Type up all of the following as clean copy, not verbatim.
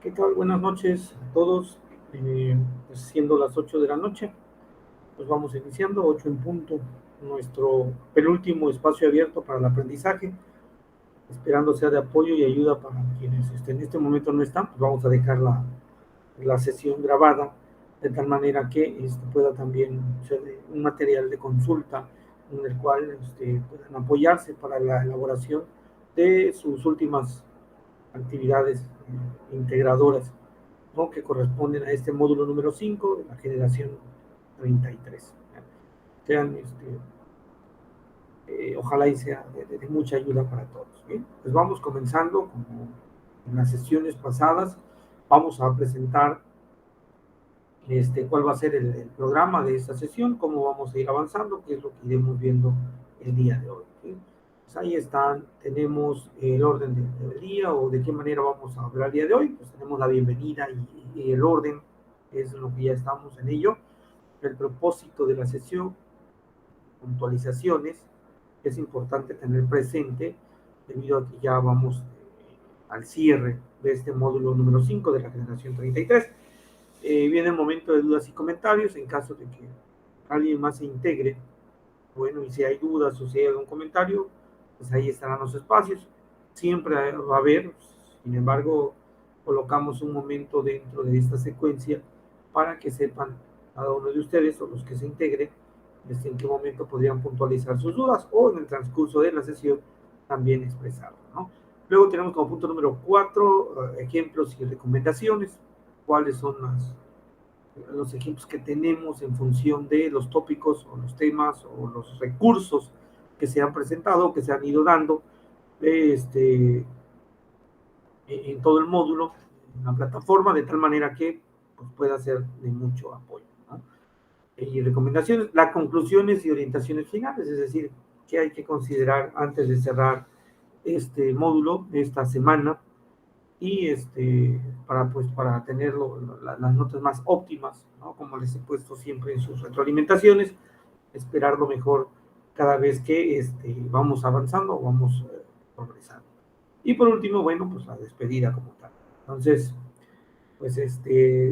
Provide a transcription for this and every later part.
¿Qué tal? Buenas noches a todos. Pues siendo las 8 de la noche, pues vamos iniciando, 8 en punto, nuestro penúltimo espacio abierto para el aprendizaje, esperando sea de apoyo y ayuda para quienes en este momento no están. Pues vamos a dejar la sesión grabada de tal manera que pueda también ser un material de consulta en el cual puedan apoyarse para la elaboración de sus últimas actividades integradoras, ¿no?, que corresponden a este módulo número 5 de la generación 33. Sean, ojalá y sea de mucha ayuda para todos. Bien, pues vamos comenzando como en las sesiones pasadas. Vamos a presentar cuál va a ser el programa de esta sesión, cómo vamos a ir avanzando, qué es lo que iremos viendo el día de hoy. ¿Sí? Pues ahí están, tenemos el orden del día o de qué manera vamos a hablar el día de hoy. Pues tenemos la bienvenida y el orden, es lo que ya estamos en ello. El propósito de la sesión, puntualizaciones, es importante tener presente debido a que ya vamos al cierre de este módulo número 5 de la generación 33. Viene el momento de dudas y comentarios en caso de que alguien más se integre. Bueno, y si hay dudas o si hay algún comentario, pues ahí estarán los espacios. Siempre va a haber, sin embargo, colocamos un momento dentro de esta secuencia para que sepan cada uno de ustedes o los que se integren en qué momento podrían puntualizar sus dudas o en el transcurso de la sesión también expresarlo, ¿no? Luego tenemos como punto número 4 ejemplos y recomendaciones. ¿Cuáles son los ejemplos que tenemos en función de los tópicos o los temas o los recursos que se han presentado, que se han ido dando en todo el módulo, en la plataforma, de tal manera que pues, pueda ser de mucho apoyo, ¿no? Y recomendaciones, las conclusiones y orientaciones finales, es decir, qué hay que considerar antes de cerrar este módulo de esta semana y para tener las notas más óptimas, ¿no? Como les he puesto siempre en sus retroalimentaciones, esperar lo mejor cada vez que vamos avanzando o vamos progresando. Y por último, bueno, pues la despedida como tal. Entonces, pues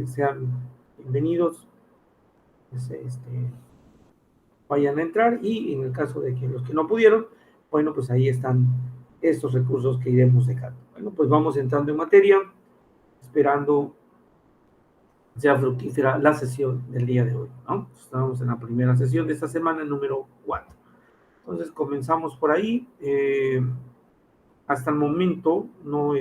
sean bienvenidos, pues, vayan a entrar y en el caso de que los que no pudieron, bueno, pues ahí están estos recursos que iremos dejando. Bueno, pues vamos entrando en materia, esperando sea fructífera la sesión del día de hoy, ¿no? Estamos en la primera sesión de esta semana, número 4. Entonces comenzamos por ahí. Hasta el momento, no,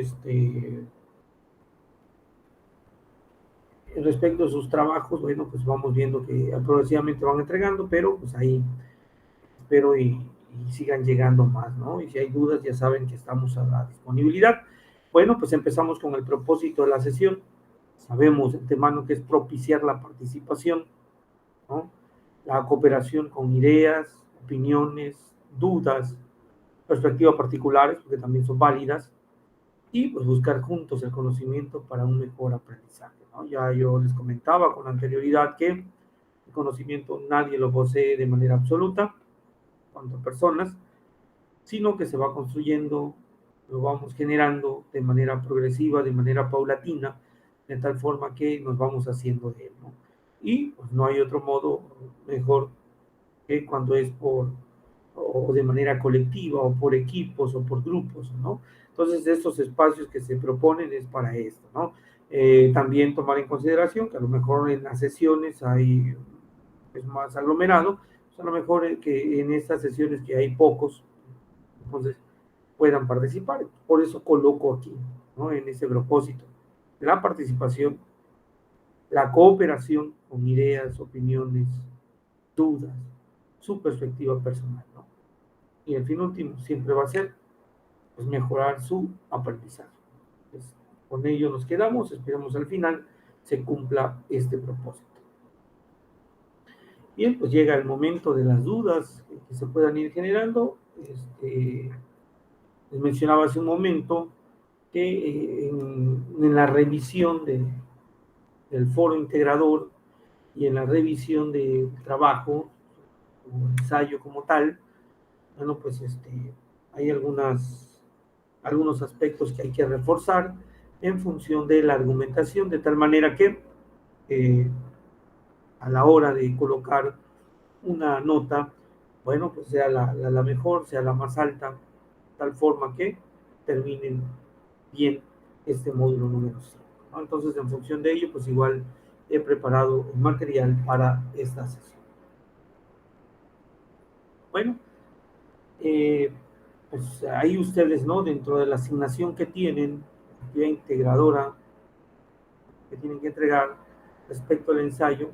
respecto a sus trabajos, bueno, pues vamos viendo que progresivamente van entregando, pero pues ahí espero y sigan llegando más, ¿no? Y si hay dudas, ya saben que estamos a la disponibilidad. Bueno, pues empezamos con el propósito de la sesión. Sabemos de antemano que es propiciar la participación, ¿no? La cooperación con ideas, opiniones, dudas, perspectivas particulares, porque también son válidas, y pues buscar juntos el conocimiento para un mejor aprendizaje, ¿no? Ya yo les comentaba con anterioridad que el conocimiento nadie lo posee de manera absoluta, cuanto a personas, sino que se va construyendo, lo vamos generando de manera progresiva, de manera paulatina, de tal forma que nos vamos haciendo de él, ¿no? Y pues no hay otro modo mejor que cuando es o de manera colectiva, o por equipos, o por grupos, ¿no? Entonces, estos espacios que se proponen es para esto, ¿no? También tomar en consideración que a lo mejor en las sesiones es más aglomerado, pues a lo mejor que en estas sesiones que hay pocos, entonces puedan participar. Por eso coloco aquí, ¿no? En ese propósito, la participación, la cooperación con ideas, opiniones, dudas, su perspectiva personal, ¿no? Y el fin último siempre va a ser pues, mejorar su aprendizaje. Pues, con ello nos quedamos, esperemos al final se cumpla este propósito. Bien, pues llega el momento de las dudas que se puedan ir generando. Les mencionaba hace un momento que en la revisión del foro integrador y en la revisión del trabajo o ensayo como tal, bueno, pues hay algunos aspectos que hay que reforzar, en función de la argumentación, de tal manera que a la hora de colocar una nota, bueno, pues sea la mejor, sea la más alta, tal forma que terminen bien este módulo número 5, ¿no? Entonces, en función de ello, pues igual he preparado el material para esta sesión. Bueno, eh, pues ahí ustedes, ¿no? Dentro de la asignación que tienen, actividad integradora que tienen que entregar respecto al ensayo,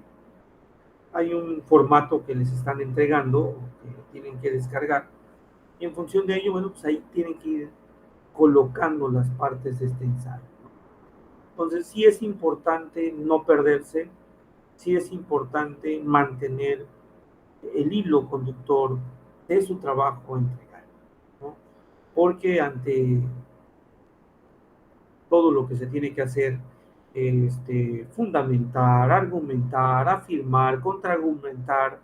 hay un formato que les están entregando, que tienen que descargar, y en función de ello, bueno, pues ahí tienen que ir colocando las partes de este ensayo. Entonces, sí es importante no perderse, sí es importante mantener el hilo conductor de su trabajo a entregar, ¿no? Porque ante todo lo que se tiene que hacer, fundamentar, argumentar, afirmar, contraargumentar,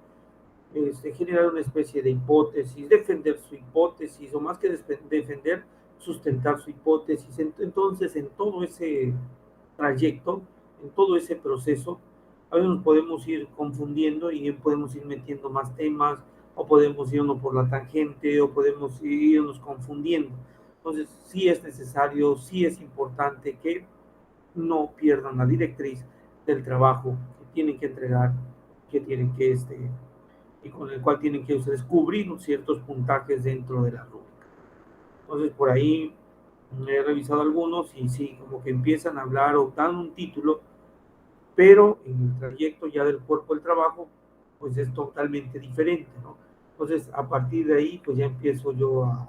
generar una especie de hipótesis, defender su hipótesis, o más que defender, sustentar su hipótesis. Entonces, en todo ese trayecto, en todo ese proceso, a veces nos podemos ir confundiendo y podemos ir metiendo más temas, o podemos irnos por la tangente, o podemos irnos confundiendo. Entonces, sí es necesario, sí es importante que no pierdan la directriz del trabajo que tienen que entregar, que tienen que y con el cual tienen que ustedes cubrir ciertos puntajes dentro de la rúbrica. Entonces, por ahí he revisado algunos y sí, como que empiezan a hablar o dan un título, pero en el trayecto ya del cuerpo del trabajo, pues es totalmente diferente, ¿no? Entonces, a partir de ahí, pues ya empiezo yo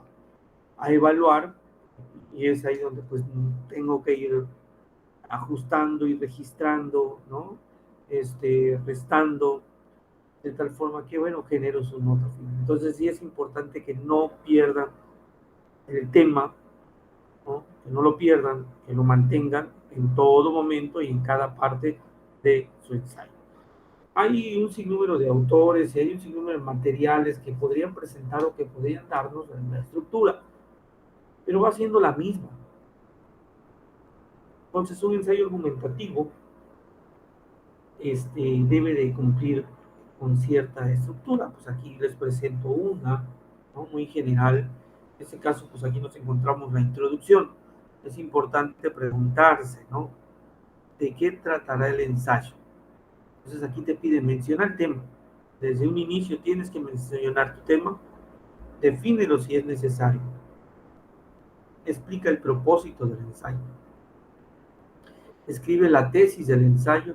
a evaluar, y es ahí donde pues tengo que ir ajustando y registrando, ¿no? Restando, de tal forma que, bueno, genero su nota final. Entonces sí es importante que no pierdan el tema, ¿no? Que no lo pierdan, que lo mantengan en todo momento y en cada parte de su ensayo. Hay un sinnúmero de autores y hay un sinnúmero de materiales que podrían presentar o que podrían darnos en la estructura, pero va siendo la misma. Entonces un ensayo argumentativo debe de cumplir con cierta estructura. Pues aquí les presento una, ¿no? Muy general. En este caso, pues aquí nos encontramos la introducción. Es importante preguntarse, ¿no? ¿De qué tratará el ensayo? Entonces aquí te pide mencionar el tema. Desde un inicio tienes que mencionar tu tema, defínelo si es necesario, explica el propósito del ensayo, escribe la tesis del ensayo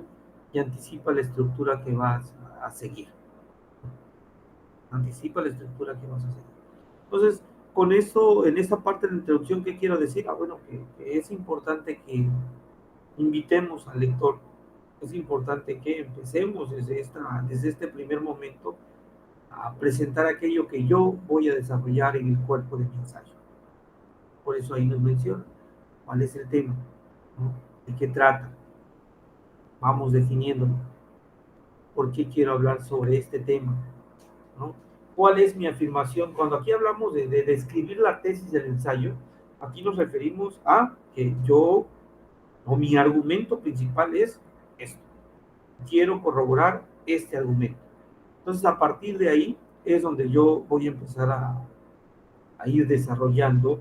y anticipa la estructura que vas a seguir. Anticipa la estructura que vas a hacer. Entonces, con eso, en esta parte de la introducción, ¿qué quiero decir? Bueno, que es importante que invitemos al lector, es importante que empecemos desde este primer momento a presentar aquello que yo voy a desarrollar en el cuerpo de mi ensayo. Por eso ahí nos menciona cuál es el tema, ¿no? ¿De qué trata? Vamos definiéndolo. ¿Por qué quiero hablar sobre este tema? ¿No? ¿Cuál es mi afirmación? Cuando aquí hablamos de describir la tesis del ensayo, aquí nos referimos a que yo, o mi argumento principal es esto. Quiero corroborar este argumento. Entonces, a partir de ahí es donde yo voy a empezar a ir desarrollando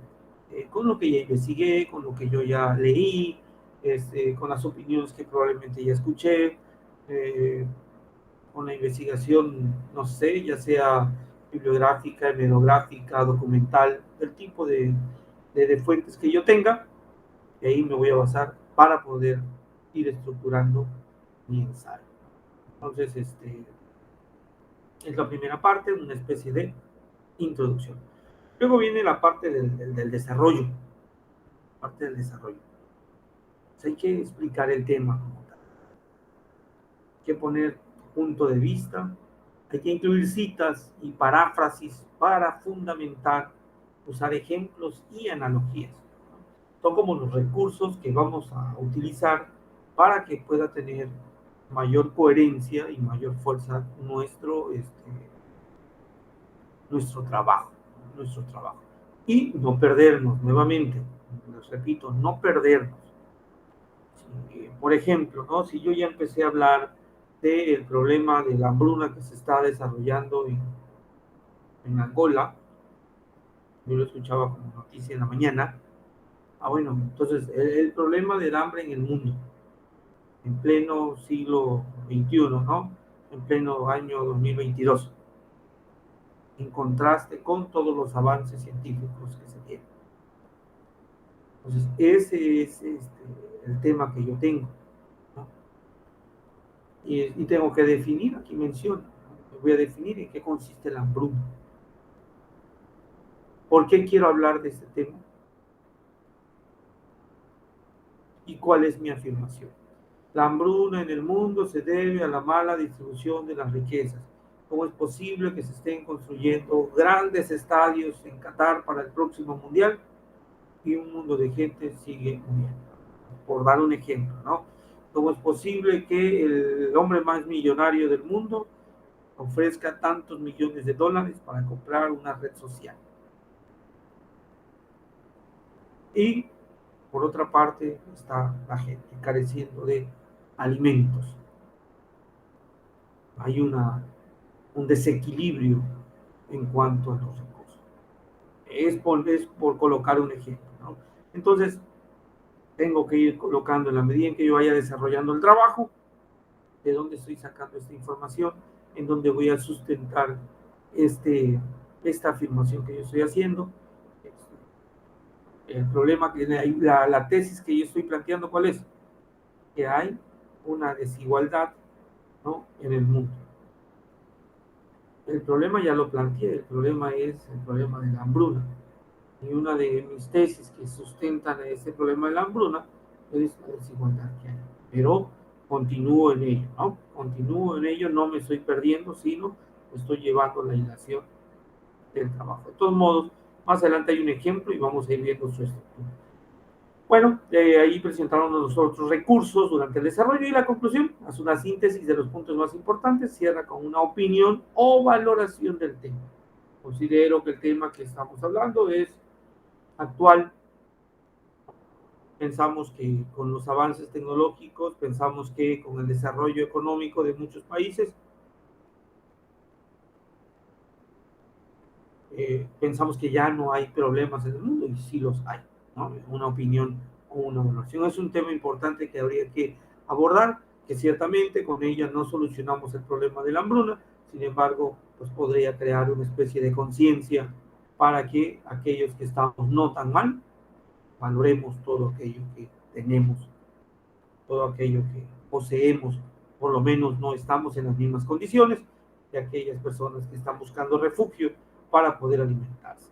con lo que ya investigué, con lo que yo ya leí, con las opiniones que probablemente ya escuché, con la investigación, no sé, ya sea bibliográfica, hemerográfica, documental, el tipo de fuentes que yo tenga, y ahí me voy a basar para poder ir estructurando mi ensayo. Entonces, es la primera parte, una especie de introducción. Luego viene la parte del desarrollo, parte del desarrollo. Pues hay que explicar el tema como tal, hay que poner punto de vista, hay que incluir citas y paráfrasis para fundamentar, usar ejemplos y analogías. Son como los recursos que vamos a utilizar para que pueda tener mayor coherencia y mayor fuerza nuestro trabajo, nuestro trabajo. Y no perdernos, nuevamente, les repito, no perdernos. Por ejemplo, ¿no? Si yo ya empecé a hablar del problema de la hambruna que se está desarrollando en Angola, yo lo escuchaba como noticia en la mañana. Bueno, entonces el problema del hambre en el mundo, en pleno siglo XXI, ¿no? En pleno año 2022, en contraste con todos los avances científicos que se tienen. Entonces, ese es el tema que yo tengo, ¿no? Y tengo que definir, aquí menciona, ¿no? Voy a definir en qué consiste la hambruna. ¿Por qué quiero hablar de este tema? ¿Y cuál es mi afirmación? La hambruna en el mundo se debe a la mala distribución de las riquezas. ¿Cómo es posible que se estén construyendo grandes estadios en Qatar para el próximo mundial y un mundo de gente sigue muriendo? Por dar un ejemplo, ¿no? ¿Cómo es posible que el hombre más millonario del mundo ofrezca tantos millones de dólares para comprar una red social? Y por otra parte está la gente careciendo de alimentos. Hay un desequilibrio en cuanto a los recursos. Es por colocar un ejemplo, ¿no? Entonces, tengo que ir colocando en la medida en que yo vaya desarrollando el trabajo, de dónde estoy sacando esta información, en dónde voy a sustentar esta afirmación que yo estoy haciendo. El problema, que la tesis que yo estoy planteando, ¿cuál es? Que hay una desigualdad, ¿no? En el mundo. El problema ya lo planteé, el problema es el problema de la hambruna. Y una de mis tesis que sustentan ese problema de la hambruna es la desigualdad que hay. Pero continúo en ello, ¿no? Continúo en ello, no me estoy perdiendo, sino estoy llevando la hilación del trabajo. De todos modos, más adelante hay un ejemplo y vamos a ir viendo su estructura. Bueno, ahí presentaron los otros recursos durante el desarrollo y la conclusión, hace una síntesis de los puntos más importantes, cierra con una opinión o valoración del tema. Considero que el tema que estamos hablando es actual. Pensamos que con los avances tecnológicos, pensamos que con el desarrollo económico de muchos países, pensamos que ya no hay problemas en el mundo y sí los hay, ¿no? Una opinión o una evaluación. Es un tema importante que habría que abordar, que ciertamente con ella no solucionamos el problema de la hambruna, sin embargo, pues podría crear una especie de conciencia para que aquellos que estamos no tan mal, valoremos todo aquello que tenemos, todo aquello que poseemos, por lo menos no estamos en las mismas condiciones de aquellas personas que están buscando refugio para poder alimentarse.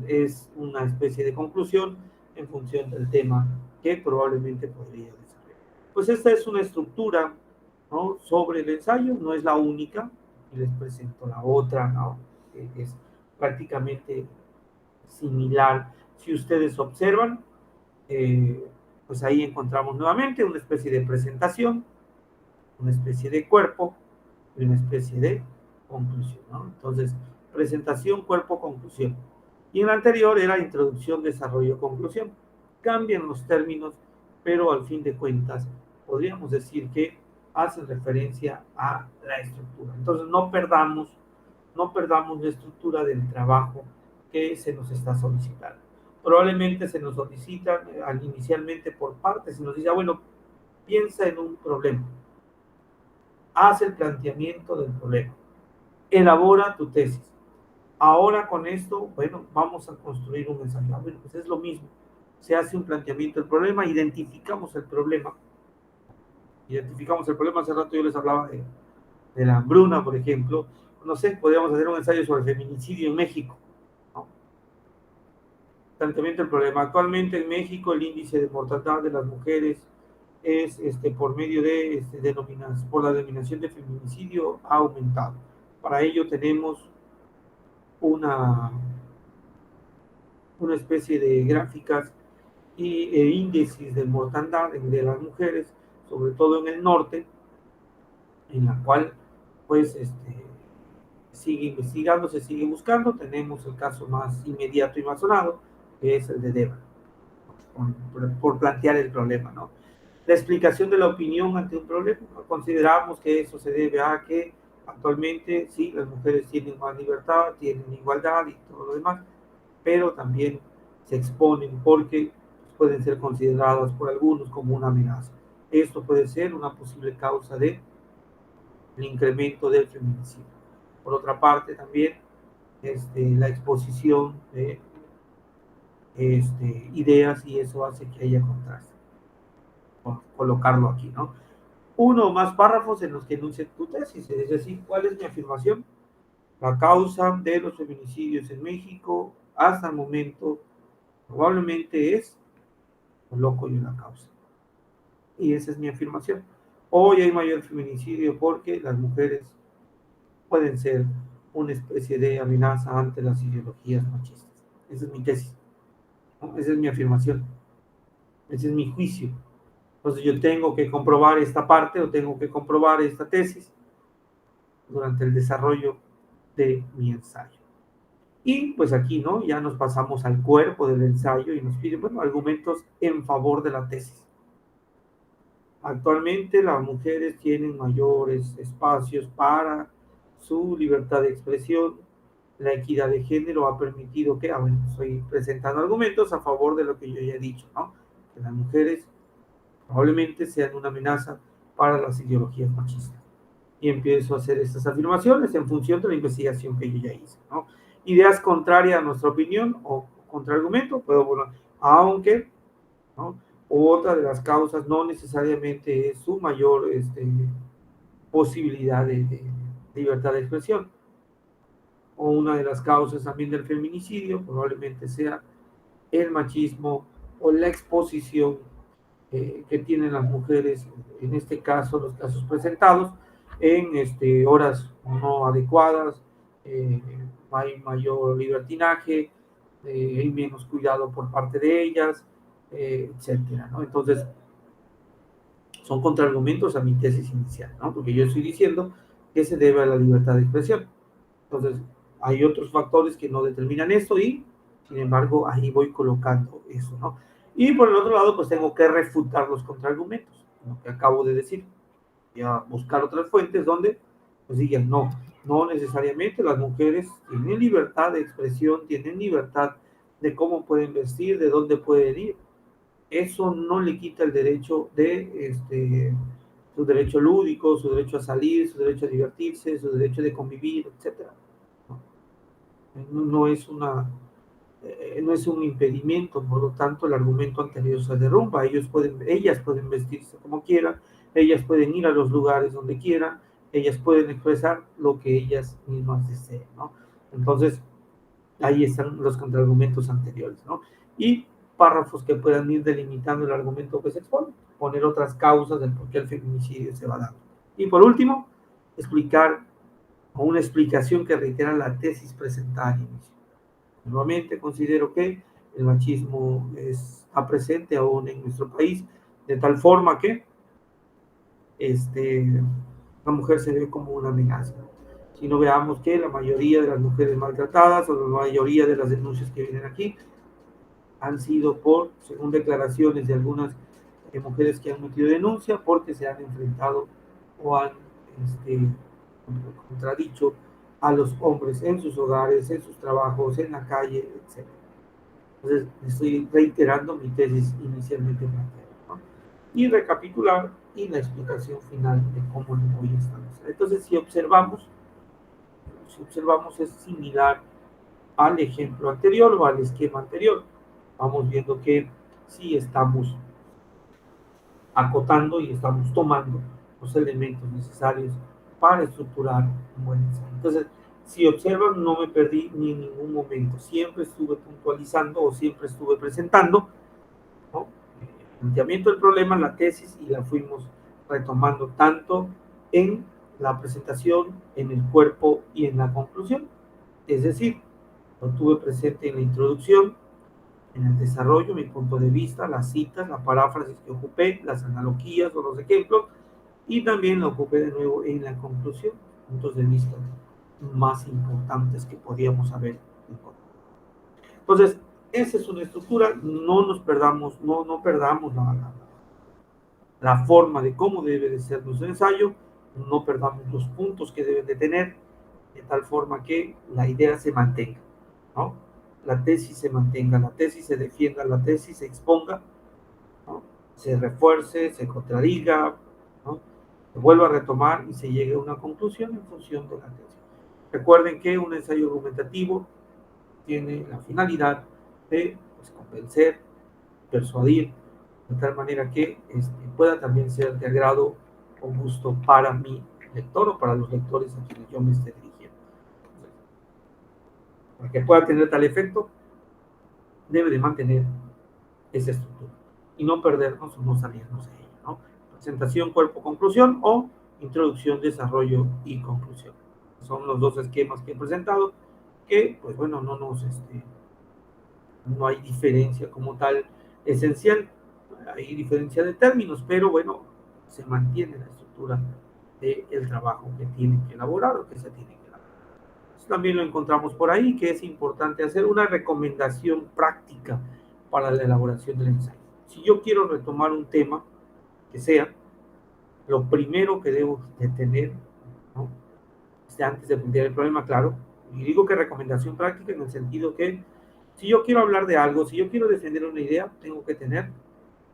Es una especie de conclusión en función del tema que probablemente podría desarrollar. Pues esta es una estructura, ¿no? Sobre el ensayo, no es la única, y les presento la otra, ¿no? Que es prácticamente similar. Si ustedes observan, pues ahí encontramos nuevamente una especie de presentación, una especie de cuerpo y una especie de conclusión, ¿no? Entonces, presentación, cuerpo, conclusión. Y en la anterior era introducción, desarrollo, conclusión. Cambian los términos, pero al fin de cuentas podríamos decir que hacen referencia a la estructura. Entonces, no perdamos la estructura del trabajo que se nos está solicitando. Probablemente se nos solicita inicialmente por partes, se nos dice, bueno, piensa en un problema, haz el planteamiento del problema, elabora tu tesis. Ahora con esto, bueno, vamos a construir un ensayo. Bueno, pues es lo mismo. Se hace un planteamiento del problema, identificamos el problema. Hace rato yo les hablaba de la hambruna, por ejemplo. No sé, podríamos hacer un ensayo sobre el feminicidio en México, ¿no? Planteamiento del problema. Actualmente en México el índice de mortalidad de las mujeres es por medio de por la denominación de feminicidio ha aumentado. Para ello tenemos una, una especie de gráficas e índices de mortandad de las mujeres, sobre todo en el norte, en la cual pues sigue investigando, se sigue buscando. Tenemos el caso más inmediato y más sonado, que es el de Deva, por plantear el problema, ¿no? La explicación de la opinión ante un problema. Consideramos que eso se debe a que actualmente sí, las mujeres tienen más libertad, tienen igualdad y todo lo demás, pero también se exponen porque pueden ser consideradas por algunos como una amenaza. Esto puede ser una posible causa de el incremento del feminicidio. Por otra parte, también la exposición de ideas y eso hace que haya contraste. Por colocarlo aquí, ¿no? Uno o más párrafos en los que enuncie tu tesis, es decir, ¿cuál es mi afirmación? La causa de los feminicidios en México hasta el momento probablemente es coloco yo la causa. Y esa es mi afirmación. Hoy hay mayor feminicidio porque las mujeres pueden ser una especie de amenaza ante las ideologías machistas. Esa es mi tesis, ¿no? Esa es mi afirmación, ese es mi juicio. Entonces yo tengo que comprobar esta parte o tengo que comprobar esta tesis durante el desarrollo de mi ensayo. Y pues aquí, ¿no? Ya nos pasamos al cuerpo del ensayo y nos piden, bueno, argumentos en favor de la tesis. Actualmente las mujeres tienen mayores espacios para su libertad de expresión. La equidad de género ha permitido que, bueno, estoy presentando argumentos a favor de lo que yo ya he dicho, ¿no? Que las mujeres probablemente sean una amenaza para las ideologías machistas. Y empiezo a hacer estas afirmaciones en función de la investigación que yo ya hice, ¿no? Ideas contrarias a nuestra opinión o contraargumento, puedo poner, aunque, ¿no? Otra de las causas no necesariamente es su mayor posibilidad de libertad de expresión. O una de las causas también del feminicidio probablemente sea el machismo o la exposición que tienen las mujeres, en este caso, los casos presentados, en horas no adecuadas, hay mayor libertinaje, hay menos cuidado por parte de ellas, etcétera, ¿no? Entonces, son contraargumentos a mi tesis inicial, ¿no? Porque yo estoy diciendo que se debe a la libertad de expresión. Entonces, hay otros factores que no determinan esto y, sin embargo, ahí voy colocando eso, ¿no? Y por el otro lado, pues tengo que refutar los contraargumentos, lo que acabo de decir. Voy a buscar otras fuentes donde pues digan, no, no necesariamente las mujeres tienen libertad de expresión, tienen libertad de cómo pueden vestir, de dónde pueden ir. Eso no le quita el derecho de su derecho lúdico, su derecho a salir, su derecho a divertirse, su derecho de convivir, etcétera. No es no es un impedimento, por lo tanto el argumento anterior se derrumba. Ellas pueden vestirse como quieran, ellas pueden ir a los lugares donde quieran, ellas pueden expresar lo que ellas mismas deseen, ¿no? Entonces, ahí están los contraargumentos anteriores, ¿no? Y párrafos que puedan ir delimitando el argumento que se expone, poner otras causas del por qué el feminicidio se va dando. Y por último, explicar o una explicación que reitera la tesis presentada al inicio. Nuevamente considero que el machismo está presente aún en nuestro país, de tal forma que la mujer se ve como una amenaza. Si no veamos que la mayoría de las mujeres maltratadas o la mayoría de las denuncias que vienen aquí han sido según declaraciones de algunas mujeres que han metido denuncia, porque se han enfrentado o han contradicho a los hombres en sus hogares, en sus trabajos, en la calle, etc. Entonces, estoy reiterando mi tesis inicialmente planteada, ¿no? Y recapitular y la explicación final de cómo lo voy a establecer. Entonces, si observamos es similar al ejemplo anterior o al esquema anterior. Vamos viendo que sí estamos acotando y estamos tomando los elementos necesarios para estructurar un buen ensayo. Entonces, si observan, no me perdí ni en ningún momento. Siempre estuve puntualizando o siempre estuve presentando, ¿no?, el planteamiento del problema, la tesis, y la fuimos retomando tanto en la presentación, en el cuerpo y en la conclusión. Es decir, lo tuve presente en la introducción, en el desarrollo, mi punto de vista, las citas, la paráfrasis que ocupé, las analogías o los ejemplos, y también lo ocupé de nuevo en la conclusión, puntos de vista más importantes que podíamos haber encontrado. Entonces, esa es una estructura, no nos perdamos, no perdamos la forma de cómo debe de ser nuestro ensayo, no perdamos los puntos que deben de tener, de tal forma que la idea se mantenga, ¿no? La tesis se mantenga, la tesis se defienda, la tesis se exponga, ¿no? Se refuerce, se contradiga, ¿no? Se vuelva a retomar y se llegue a una conclusión en función de la tesis. Recuerden que un ensayo argumentativo tiene la finalidad de pues, convencer, persuadir, de tal manera que pueda también ser de agrado o gusto para mi lector o para los lectores a quienes yo me esté dirigiendo. Para que pueda tener tal efecto, debe de mantener esa estructura y no perdernos o no salirnos de ella, ¿no? Presentación, cuerpo, conclusión o introducción, desarrollo y conclusión. Son los dos esquemas que he presentado que, pues bueno, no hay diferencia como tal esencial, hay diferencia de términos, pero bueno, se mantiene la estructura del trabajo que tienen que elaborar o que se tiene que elaborar. Entonces, también lo encontramos por ahí, que es importante hacer una recomendación práctica para la elaboración del ensayo. Si yo quiero retomar un tema que sea, lo primero que debo de tener, ¿no? Antes de plantear el problema, claro, y digo que recomendación práctica en el sentido que si yo quiero hablar de algo, si yo quiero defender una idea, tengo que tener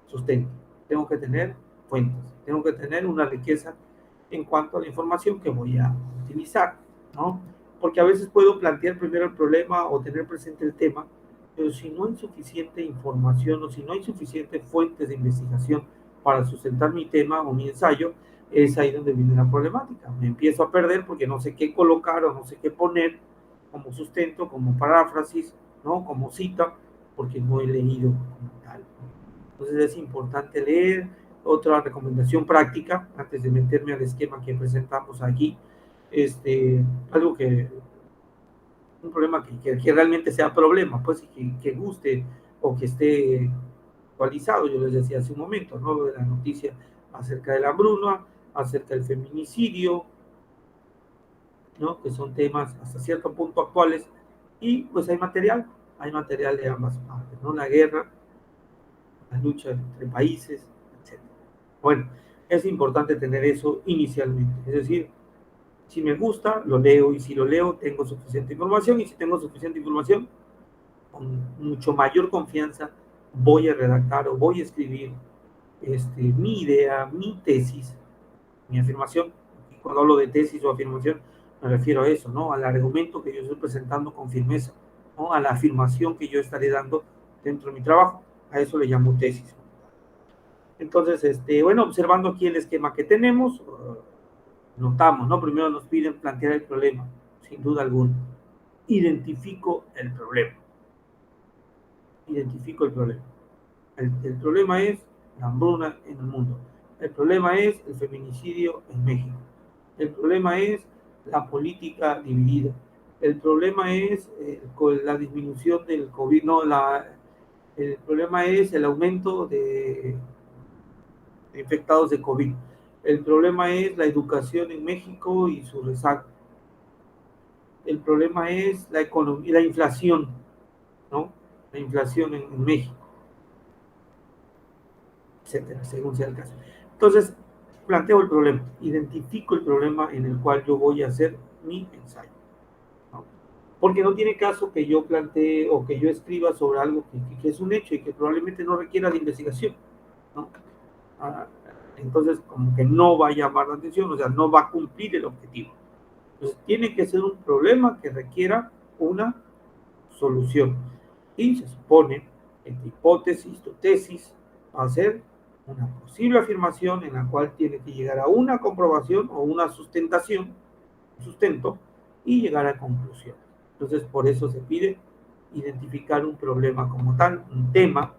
sustento, tengo que tener fuentes, tengo que tener una riqueza en cuanto a la información que voy a utilizar, ¿no? Porque a veces puedo plantear primero el problema o tener presente el tema, pero si no hay suficiente información o si no hay suficientes fuentes de investigación para sustentar mi tema o mi ensayo, es ahí donde viene la problemática. Me empiezo a perder porque no sé qué colocar o no sé qué poner como sustento, como paráfrasis, ¿no? Como cita, porque no he leído como tal. Entonces es importante leer. Otra recomendación práctica, antes de meterme al esquema que presentamos aquí, algo que, un problema que realmente sea problema, pues, y que guste o que esté actualizado, yo les decía hace un momento, ¿no? De la noticia acerca de la hambruna, acerca del feminicidio, ¿no? Que son temas hasta cierto punto actuales, y pues hay material de ambas partes, ¿no? La guerra, la lucha entre países, etcétera. Bueno, es importante tener eso inicialmente, es decir, si me gusta, lo leo, y si lo leo, tengo suficiente información, y si tengo suficiente información, con mucho mayor confianza, voy a redactar o voy a escribir mi idea, mi tesis, mi afirmación. Y cuando hablo de tesis o afirmación, me refiero a eso, ¿no? Al argumento que yo estoy presentando con firmeza, ¿no? A la afirmación que yo estaré dando dentro de mi trabajo. A eso le llamo tesis. Entonces, bueno, observando aquí el esquema que tenemos, notamos, ¿no? Primero nos piden plantear el problema, sin duda alguna. Identifico el problema. Identifico el problema. El problema es la hambruna en el mundo. El problema es el feminicidio en México. El problema es la política dividida. El problema es con la disminución del COVID. No, el problema es el aumento de infectados de COVID. El problema es la educación en México y su rezago. El problema es la economía, la inflación, ¿no? La inflación en México, etcétera, según sea el caso. Entonces, planteo el problema, identifico el problema en el cual yo voy a hacer mi ensayo, ¿no? Porque no tiene caso que yo plantee o que yo escriba sobre algo que es un hecho y que probablemente no requiera de investigación, ¿no? Ah, entonces, como que no va a llamar la atención, o sea, no va a cumplir el objetivo. Entonces, tiene que ser un problema que requiera una solución. Y se supone que tu hipótesis, tu tesis, va a ser una posible afirmación en la cual tiene que llegar a una comprobación o una sustentación, sustento, y llegar a conclusión. Entonces, por eso se pide identificar un problema como tal, un tema,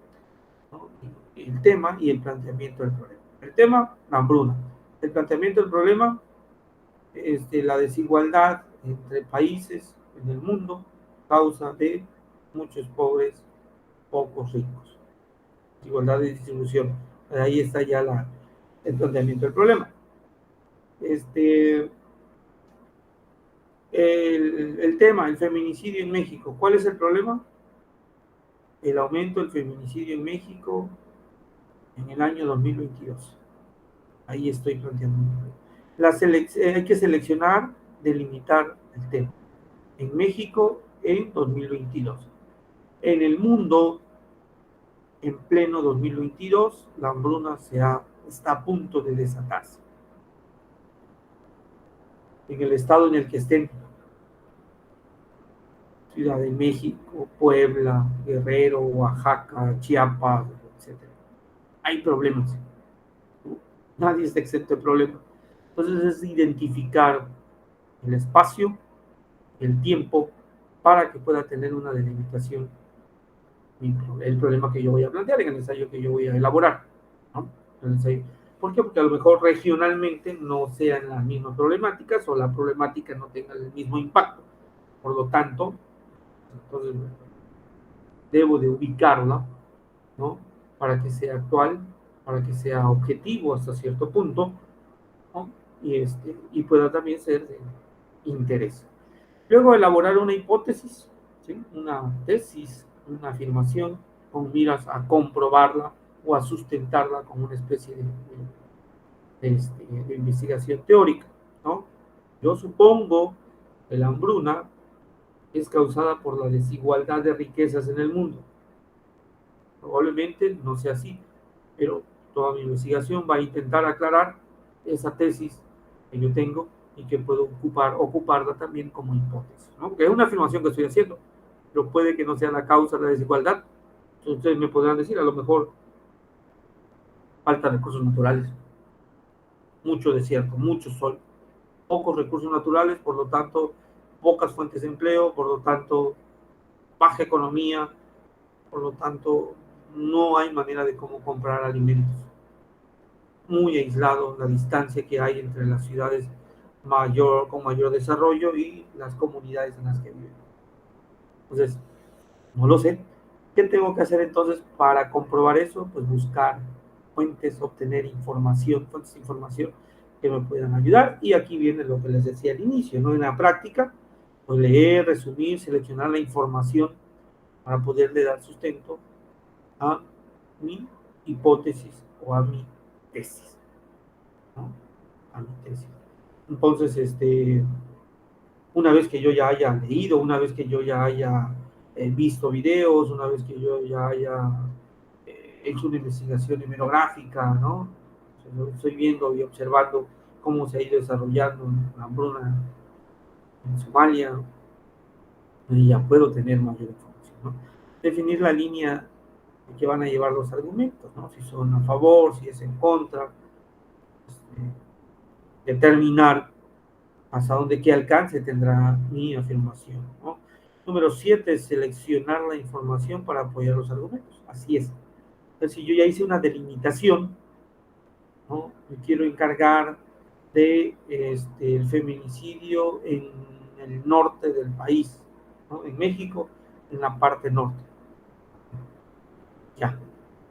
¿no? El tema y el planteamiento del problema. El tema, la hambruna. El planteamiento del problema, la desigualdad entre países en el mundo, causa de muchos pobres, pocos ricos. Igualdad de distribución. Ahí está ya el planteamiento del problema. El tema, el feminicidio en México. ¿Cuál es el problema? El aumento del feminicidio en México en el año 2022. Ahí estoy planteando. Hay que seleccionar, delimitar el tema. En México, en 2022. En el mundo, en pleno 2022, la hambruna está a punto de desatarse. En el estado en el que estén, Ciudad de México, Puebla, Guerrero, Oaxaca, Chiapas, etc. Hay problemas. Nadie está exento de problemas. Entonces es identificar el espacio, el tiempo, para que pueda tener una delimitación el problema que yo voy a plantear en el ensayo que yo voy a elaborar, ¿no? El ensayo. ¿Por qué? Porque a lo mejor regionalmente no sean las mismas problemáticas o la problemática no tenga el mismo impacto. Por lo tanto, entonces debo de ubicarla, ¿no? Para que sea actual, para que sea objetivo hasta cierto punto, ¿no? Y pueda también ser de interés. Luego elaborar una hipótesis, ¿sí? Una tesis, una afirmación, con miras a comprobarla o a sustentarla con una especie de investigación teórica, ¿no? Yo supongo que la hambruna es causada por la desigualdad de riquezas en el mundo. Probablemente no sea así, pero toda mi investigación va a intentar aclarar esa tesis que yo tengo y que puedo ocuparla también como hipótesis, ¿no? Que es una afirmación que estoy haciendo, pero puede que no sea la causa de la desigualdad. Entonces ustedes me podrán decir, a lo mejor falta recursos naturales, mucho desierto, mucho sol, pocos recursos naturales, por lo tanto, pocas fuentes de empleo, por lo tanto, baja economía, por lo tanto, no hay manera de cómo comprar alimentos. Muy aislado la distancia que hay entre las ciudades con mayor desarrollo y las comunidades en las que viven. Entonces, no lo sé. ¿Qué tengo que hacer entonces para comprobar eso? Pues buscar fuentes, obtener información, fuentes de información que me puedan ayudar. Y aquí viene lo que les decía al inicio, ¿no? En la práctica, pues leer, resumir, seleccionar la información para poderle dar sustento a mi hipótesis o a mi tesis, ¿no? A mi tesis. Entonces, una vez que yo ya haya leído, una vez que yo ya haya visto videos, una vez que yo ya haya hecho una investigación hemerográfica, ¿no? Estoy viendo y observando cómo se ha ido desarrollando la hambruna en Somalia, y ya puedo tener mayor información, ¿no? Definir la línea que van a llevar los argumentos, ¿no? Si son a favor, si es en contra, determinar hasta dónde, qué alcance tendrá mi afirmación, ¿no? Número 7, seleccionar la información para apoyar los argumentos. Así es. Entonces, si yo ya hice una delimitación, ¿no? Me quiero encargar de el feminicidio en el norte del país, ¿no? En México, en la parte norte.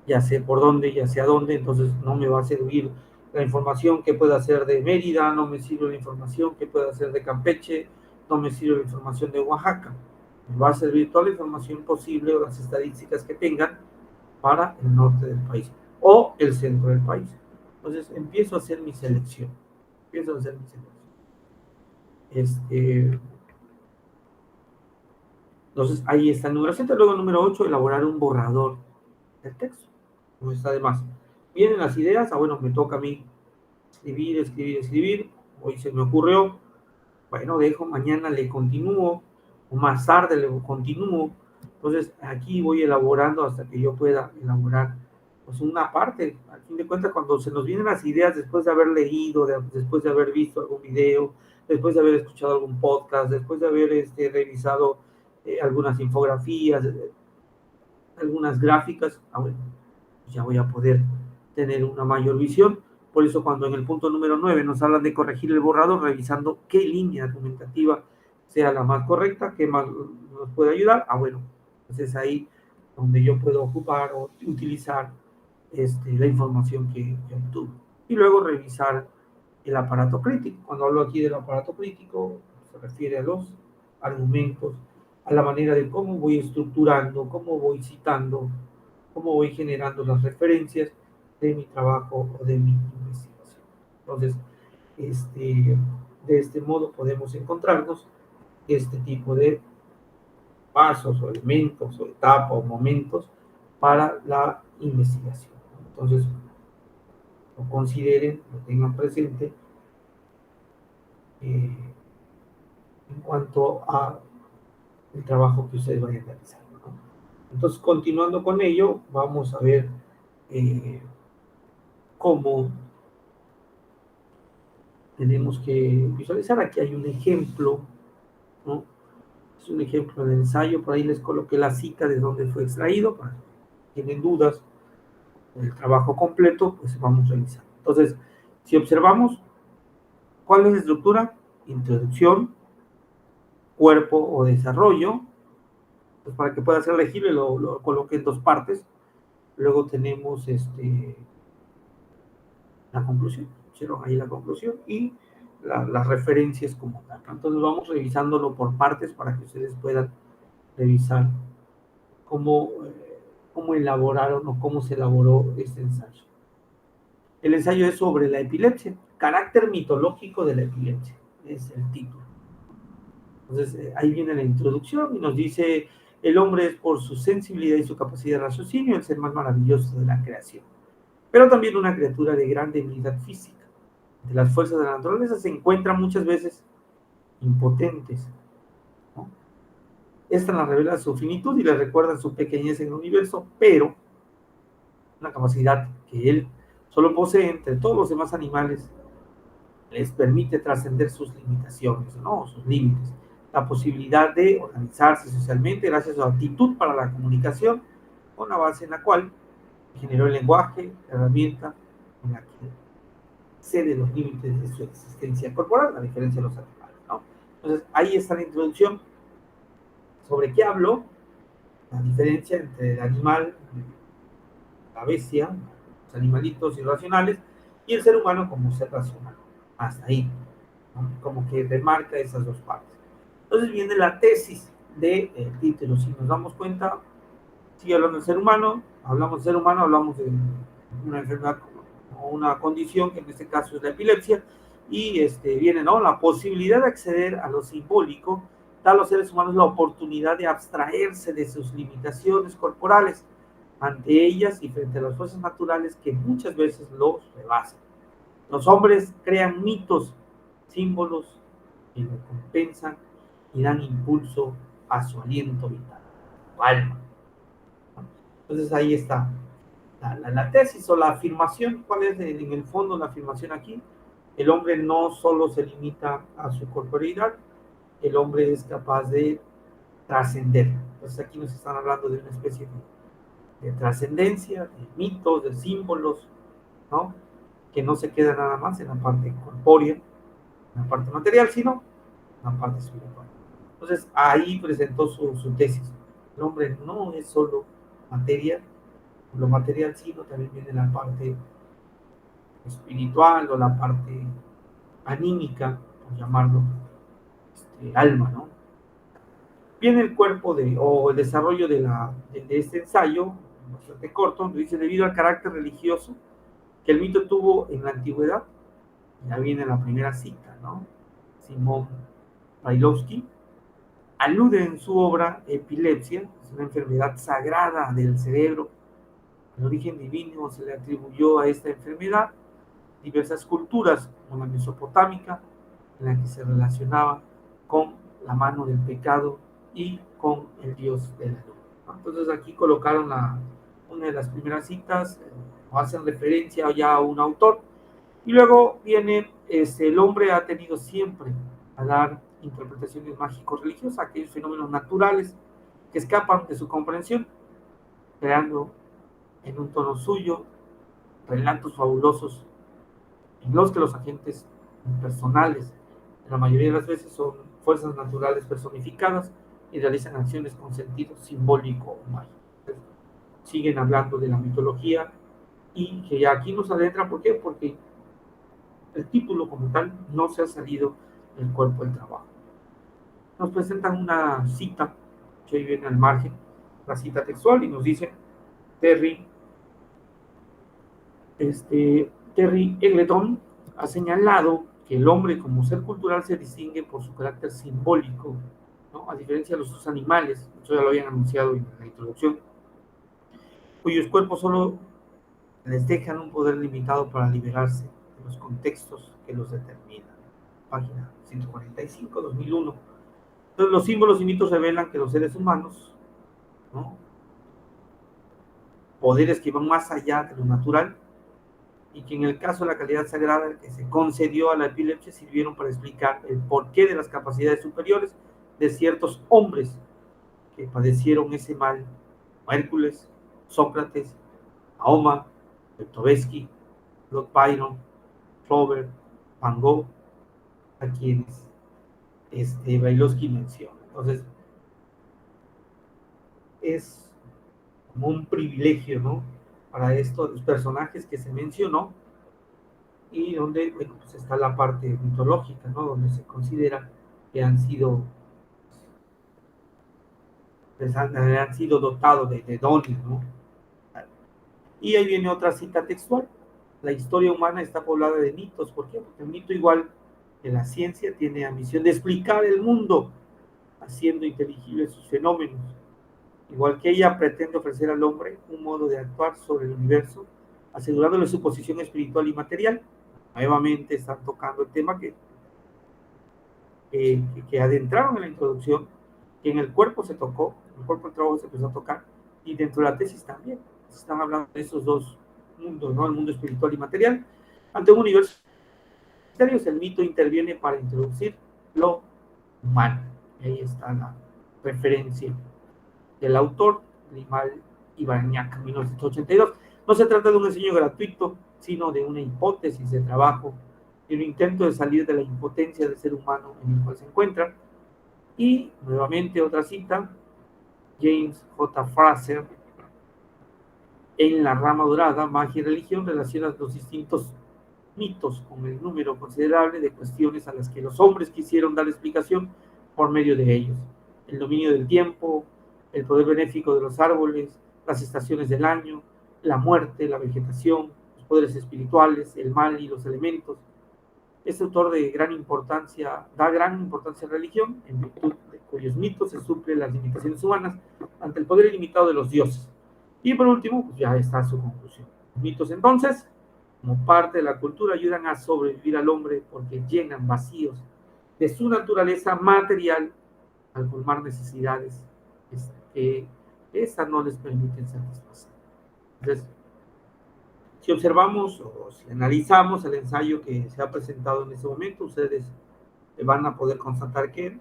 Ya sé por dónde, ya sé a dónde, entonces no me va a servir la información que pueda ser de Mérida, no me sirve la información que pueda ser de Campeche, no me sirve la información de Oaxaca. Me va a servir toda la información posible o las estadísticas que tengan para el norte del país o el centro del país. Entonces empiezo a hacer mi selección. Empiezo a hacer mi selección. Entonces ahí está el número 7. Luego el número 8, elaborar un borrador del texto. No está de más. Vienen las ideas, bueno, me toca a mí escribir. Hoy se me ocurrió, bueno, dejo, mañana le continúo, o más tarde le continúo. Entonces aquí voy elaborando hasta que yo pueda elaborar pues una parte. Al fin de cuentas, cuando se nos vienen las ideas después de haber leído, después de haber visto algún video, después de haber escuchado algún podcast, después de haber revisado algunas infografías, algunas gráficas, bueno, ya voy a poder tener una mayor visión. Por eso cuando en el punto número 9 nos hablan de corregir el borrador, revisando qué línea argumentativa sea la más correcta, qué más nos puede ayudar, bueno, pues es ahí donde yo puedo ocupar o utilizar la información que obtuve. Y luego revisar el aparato crítico. Cuando hablo aquí del aparato crítico, se refiere a los argumentos, a la manera de cómo voy estructurando, cómo voy citando, cómo voy generando las referencias de mi trabajo o de mi investigación. Entonces, de este modo podemos encontrarnos este tipo de pasos o elementos o etapas o momentos para la investigación. Entonces, lo consideren, lo tengan presente en cuanto a el trabajo que ustedes vayan a realizar, ¿no? Entonces, continuando con ello, vamos a ver eh, cómo tenemos que visualizar. Aquí hay un ejemplo, ¿no? Es un ejemplo del ensayo, por ahí les coloqué la cita de dónde fue extraído, para si tienen dudas del trabajo completo, pues vamos revisando. Entonces, si observamos, ¿cuál es la estructura? Introducción, cuerpo o desarrollo, pues para que pueda ser legible lo coloqué en dos partes. Luego tenemos la conclusión, hicieron ahí la conclusión y las referencias como tal. Entonces vamos revisándolo por partes para que ustedes puedan revisar cómo, cómo elaboraron o cómo se elaboró este ensayo. El ensayo es sobre la epilepsia, carácter mitológico de la epilepsia, es el título. Entonces ahí viene la introducción y nos dice, el hombre es por su sensibilidad y su capacidad de raciocinio el ser más maravilloso de la creación, pero también una criatura de gran debilidad física. De las fuerzas de la naturaleza se encuentran muchas veces impotentes, ¿no? Esta nos revela su finitud y le recuerda su pequeñez en el universo, pero una capacidad que él solo posee entre todos los demás animales les permite trascender sus limitaciones, ¿no? Sus límites. La posibilidad de organizarse socialmente gracias a su aptitud para la comunicación, una base en la cual generó el lenguaje, la herramienta en la que cede los límites de su existencia corporal, a diferencia de los animales, ¿no? Entonces, ahí está la introducción. ¿Sobre qué hablo? La diferencia entre el animal, la bestia, los animalitos irracionales, y el ser humano como ser racional. Hasta ahí, ¿no? Como que remarca esas dos partes. Entonces viene la tesis del título. Si nos damos cuenta, sigue hablando del ser humano, hablamos del ser humano, hablamos de una enfermedad o una condición que en este caso es la epilepsia, y viene, ¿no? La posibilidad de acceder a lo simbólico da a los seres humanos la oportunidad de abstraerse de sus limitaciones corporales ante ellas y frente a las fuerzas naturales que muchas veces los rebasan. Los hombres crean mitos, símbolos que lo compensan y dan impulso a su aliento vital, su alma. Entonces ahí está la tesis o la afirmación. ¿Cuál es en el fondo la afirmación aquí? El hombre no solo se limita a su corporeidad, el hombre es capaz de trascender. Entonces aquí nos están hablando de una especie de trascendencia, de mitos, de símbolos, ¿no? Que no se queda nada más en la parte corpórea, en la parte material, sino en la parte espiritual. Entonces ahí presentó su tesis. El hombre no es solo materia, lo material, sino también viene la parte espiritual o la parte anímica, por llamarlo, alma, ¿no? Viene el cuerpo o el desarrollo de este ensayo, bastante corto, donde dice, debido al carácter religioso que el mito tuvo en la antigüedad, ya viene la primera cita, ¿no? Simón Brailovsky alude en su obra Epilepsia, es una enfermedad sagrada del cerebro. El origen divino se le atribuyó a esta enfermedad diversas culturas, como la mesopotámica, en la que se relacionaba con la mano del pecado y con el dios de la luz. Entonces aquí colocaron una de las primeras citas, o hacen referencia ya a un autor, y luego viene, el hombre ha tenido siempre a dar interpretaciones mágico-religiosas, aquellos fenómenos naturales que escapan de su comprensión, creando en un tono suyo relatos fabulosos en los que los agentes personales, la mayoría de las veces, son fuerzas naturales personificadas y realizan acciones con sentido simbólico o mágico. Siguen hablando de la mitología y que aquí nos adentra, ¿por qué? Porque el título como tal no se ha salido del cuerpo del trabajo. Nos presentan una cita, que hoy viene al margen, la cita textual, y nos dice Terry Eggleton ha señalado que el hombre como ser cultural se distingue por su carácter simbólico, ¿no? A diferencia de los otros animales, eso ya lo habían anunciado en la introducción, cuyos cuerpos solo les dejan un poder limitado para liberarse de los contextos que los determinan. Página 145, 2001. Entonces, los símbolos y mitos revelan que los seres humanos, ¿no? Poderes que van más allá de lo natural, y que en el caso de la calidad sagrada que se concedió a la epilepsia sirvieron para explicar el porqué de las capacidades superiores de ciertos hombres que padecieron ese mal: Hércules, Sócrates, Mahoma, Dostoevsky, Lord Byron, Robert, Van Gogh, a quienes Brailovsky menciona. Entonces, es como un privilegio, ¿no? Para estos personajes que se mencionó, y donde, bueno, pues está la parte mitológica, ¿no? Donde se considera que han sido dotados de dones, ¿no? Y ahí viene otra cita textual: la historia humana está poblada de mitos. ¿Por qué? Porque el mito, igual que la ciencia, tiene ambición de explicar el mundo, haciendo inteligibles sus fenómenos. Igual que ella, pretende ofrecer al hombre un modo de actuar sobre el universo, asegurándole su posición espiritual y material. Nuevamente están tocando el tema que adentraron en la introducción, que en el cuerpo se tocó, en el cuerpo del trabajo se empezó a tocar, y dentro de la tesis también. Se están hablando de esos dos mundos, ¿no? El mundo espiritual y material. Ante un universo misterio, el mito interviene para introducir lo humano. Y ahí está la referencia del autor, Limal Ibarñac, 1982. No se trata de un ensayo gratuito, sino de una hipótesis de trabajo, y un intento de salir de la impotencia del ser humano en el cual se encuentra. Y nuevamente otra cita: James J. Fraser, en La rama dorada, magia y religión, relaciona los distintos mitos con el número considerable de cuestiones a las que los hombres quisieron dar explicación por medio de ellos: el dominio del tiempo, el poder benéfico de los árboles, las estaciones del año, la muerte, la vegetación, los poderes espirituales, el mal y los elementos. Este autor da gran importancia a la religión, en virtud de cuyos mitos se suplen las limitaciones humanas ante el poder ilimitado de los dioses. Y por último, pues ya está su conclusión. Los mitos, entonces, como parte de la cultura, ayudan a sobrevivir al hombre porque llenan vacíos de su naturaleza material al colmar necesidades que estas no les permiten satisfacer. Entonces, si observamos o si analizamos el ensayo que se ha presentado en este momento, ustedes van a poder constatar que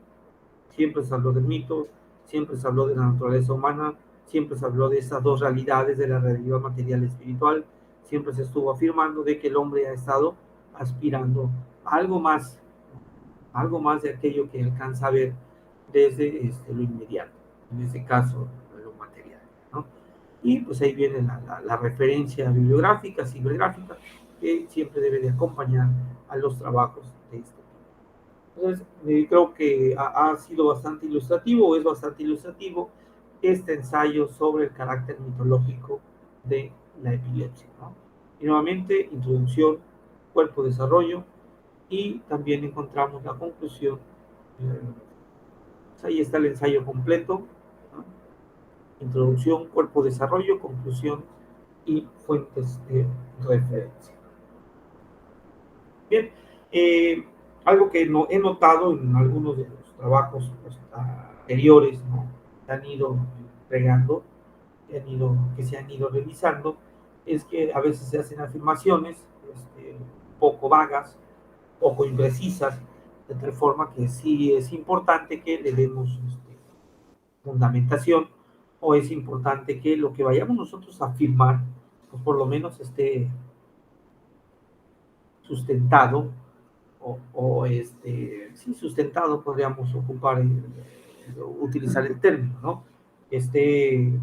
siempre se habló del mito, siempre se habló de la naturaleza humana, siempre se habló de estas dos realidades, de la realidad material y espiritual. Siempre se estuvo afirmando de que el hombre ha estado aspirando a algo más de aquello que alcanza a ver desde lo inmediato, en este caso lo material, ¿no? Y pues ahí viene la referencia bibliográfica, cibergráfica, que siempre debe de acompañar a los trabajos de este tipo. Entonces, creo que ha sido bastante ilustrativo, es bastante ilustrativo este ensayo sobre el carácter mitológico de la epilepsia, ¿no? Y nuevamente, introducción, cuerpo, desarrollo, y también encontramos la conclusión. Pues ahí está el ensayo completo, ¿no? Introducción, cuerpo, desarrollo, conclusión y fuentes de referencia. Bien, algo que no he notado en algunos de los trabajos pues, anteriores, ¿no? Que han ido entregando, que se han ido revisando, es que a veces se hacen afirmaciones poco vagas, poco imprecisas, de tal forma que sí es importante que le demos fundamentación, o es importante que lo que vayamos nosotros a afirmar, pues por lo menos esté sustentado, sí, sustentado, podríamos utilizar el término, ¿no? Esté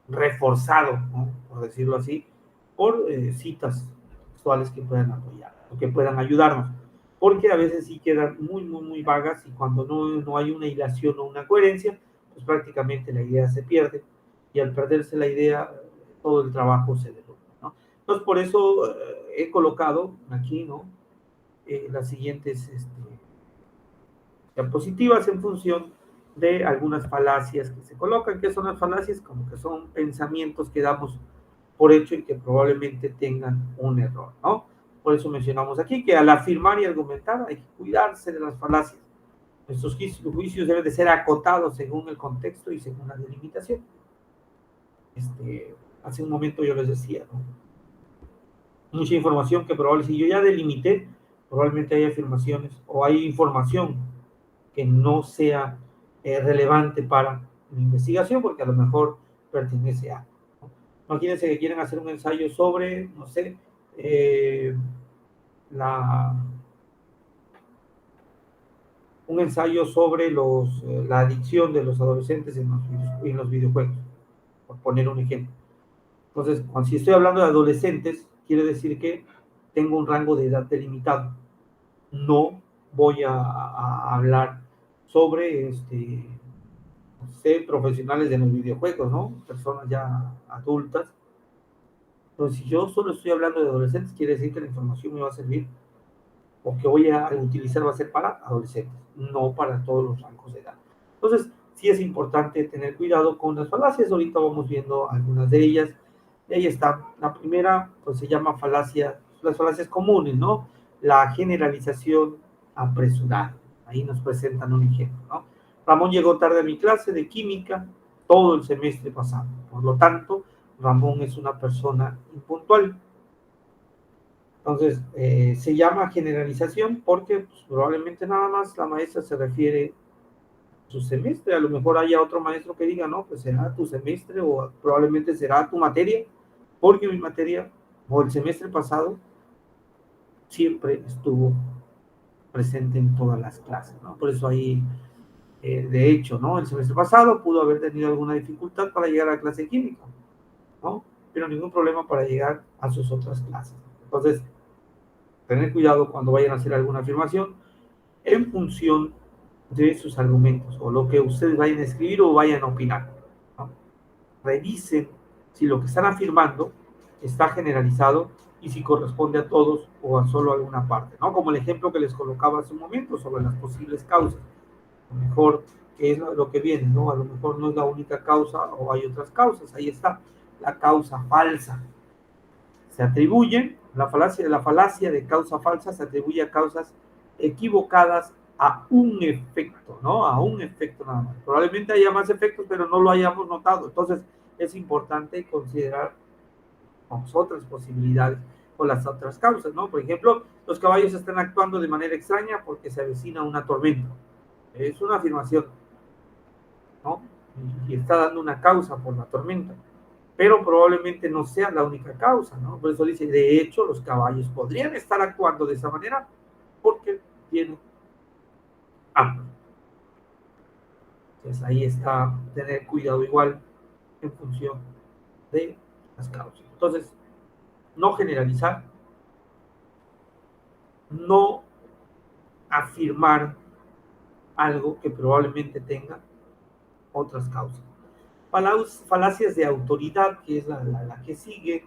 reforzado, ¿no? Por decirlo así, por citas textuales que puedan apoyar, o que puedan ayudarnos, porque a veces sí quedan muy vagas, y cuando no hay una hilación o una coherencia, pues prácticamente la idea se pierde, y al perderse la idea, todo el trabajo se derrumba, ¿no? Entonces, por eso he colocado aquí, ¿no? Las siguientes diapositivas en función de algunas falacias que se colocan. ¿Qué son las falacias? Como que son pensamientos que damos por hecho y que probablemente tengan un error, ¿no? Por eso mencionamos aquí que al afirmar y argumentar hay que cuidarse de las falacias. Nuestros juicios deben de ser acotados según el contexto y según la delimitación. Hace un momento yo les decía, ¿no? Mucha información que probablemente, si yo ya delimité, probablemente hay afirmaciones o hay información que no sea relevante para mi investigación, porque a lo mejor pertenece a, ¿no? Imagínense que quieren hacer un ensayo sobre, no sé, la, un ensayo sobre la adicción de los adolescentes en los videojuegos, por poner un ejemplo. Entonces, si estoy hablando de adolescentes, quiere decir que tengo un rango de edad delimitado. No voy a hablar sobre no sé, profesionales de los videojuegos, ¿no? Personas ya adultas. Entonces, si yo solo estoy hablando de adolescentes, quiere decir que la información me va a servir o que voy a utilizar va a ser para adolescentes, no para todos los rangos de edad. Entonces, sí es importante tener cuidado con las falacias. Ahorita vamos viendo algunas de ellas. Y ahí está. La primera, pues se llama las falacias comunes, ¿no? La generalización apresurada. Ahí nos presentan un ejemplo, ¿no? Ramón llegó tarde a mi clase de química todo el semestre pasado. Por lo tanto, Ramón es una persona impuntual. Entonces, se llama generalización porque pues, probablemente nada más la maestra se refiere a su semestre. A lo mejor haya otro maestro que diga, no, pues será tu semestre o probablemente será tu materia, porque mi materia o el semestre pasado siempre estuvo presente en todas las clases, ¿no? Por eso ahí, de hecho, ¿no? El semestre pasado pudo haber tenido alguna dificultad para llegar a la clase de química, ¿no? Pero ningún problema para llegar a sus otras clases. Entonces, tener cuidado cuando vayan a hacer alguna afirmación en función de sus argumentos o lo que ustedes vayan a escribir o vayan a opinar, ¿no? Revisen si lo que están afirmando está generalizado y si corresponde a todos o a solo alguna parte, ¿no? Como el ejemplo que les colocaba hace un momento sobre las posibles causas. A lo mejor es lo que viene, ¿no? A lo mejor no es la única causa o hay otras causas. Ahí está la causa falsa. Se atribuye, la falacia de causa falsa se atribuye a causas equivocadas a un efecto, ¿no? A un efecto nada más. Probablemente haya más efectos, pero no lo hayamos notado. Entonces, es importante considerar las otras posibilidades o las otras causas, ¿no? Por ejemplo, los caballos están actuando de manera extraña porque se avecina una tormenta. Es una afirmación, ¿no? Y está dando una causa por la tormenta, pero probablemente no sea la única causa, ¿no? Por eso dice, de hecho, los caballos podrían estar actuando de esa manera porque tienen hambre. Entonces ahí está, tener cuidado igual en función de las causas. Entonces, no generalizar, no afirmar algo que probablemente tenga otras causas. Falacias de autoridad, que es la que sigue,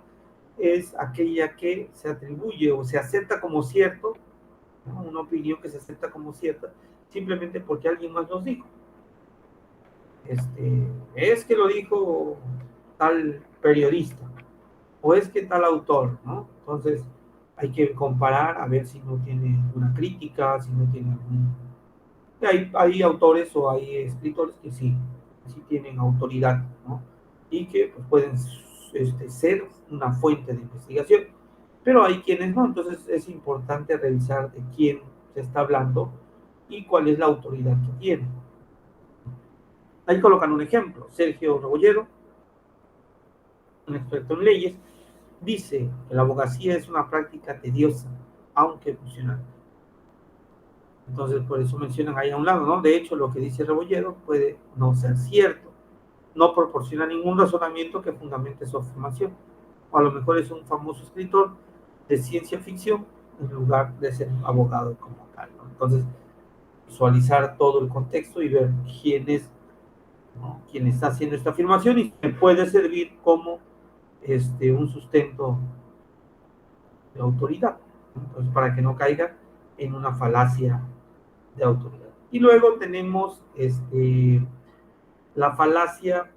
es aquella que se atribuye o se acepta como cierto, ¿no? Una opinión que se acepta como cierta, simplemente porque alguien más nos dijo. Es que lo dijo tal periodista, o es que tal autor, ¿no? Entonces, hay que comparar a ver si no tiene alguna crítica, si no tiene algún... Hay autores o hay escritores que sí tienen autoridad, ¿no? Y que pues, pueden ser una fuente de investigación, pero hay quienes no. Entonces es importante revisar de quién se está hablando y cuál es la autoridad que tiene. Ahí colocan un ejemplo. Sergio Rebollero, un experto en leyes, dice que la abogacía es una práctica tediosa, aunque funcional. Entonces, por eso mencionan ahí a un lado, ¿no? De hecho, lo que dice Rebollero puede no ser cierto. No proporciona ningún razonamiento que fundamente su afirmación. O a lo mejor es un famoso escritor de ciencia ficción en lugar de ser un abogado como tal, ¿no? Entonces, visualizar todo el contexto y ver quién es, ¿no? Quién está haciendo esta afirmación y que puede servir como un sustento de autoridad, ¿no? Entonces, para que no caiga en una falacia de autoridad. Y luego tenemos la falacia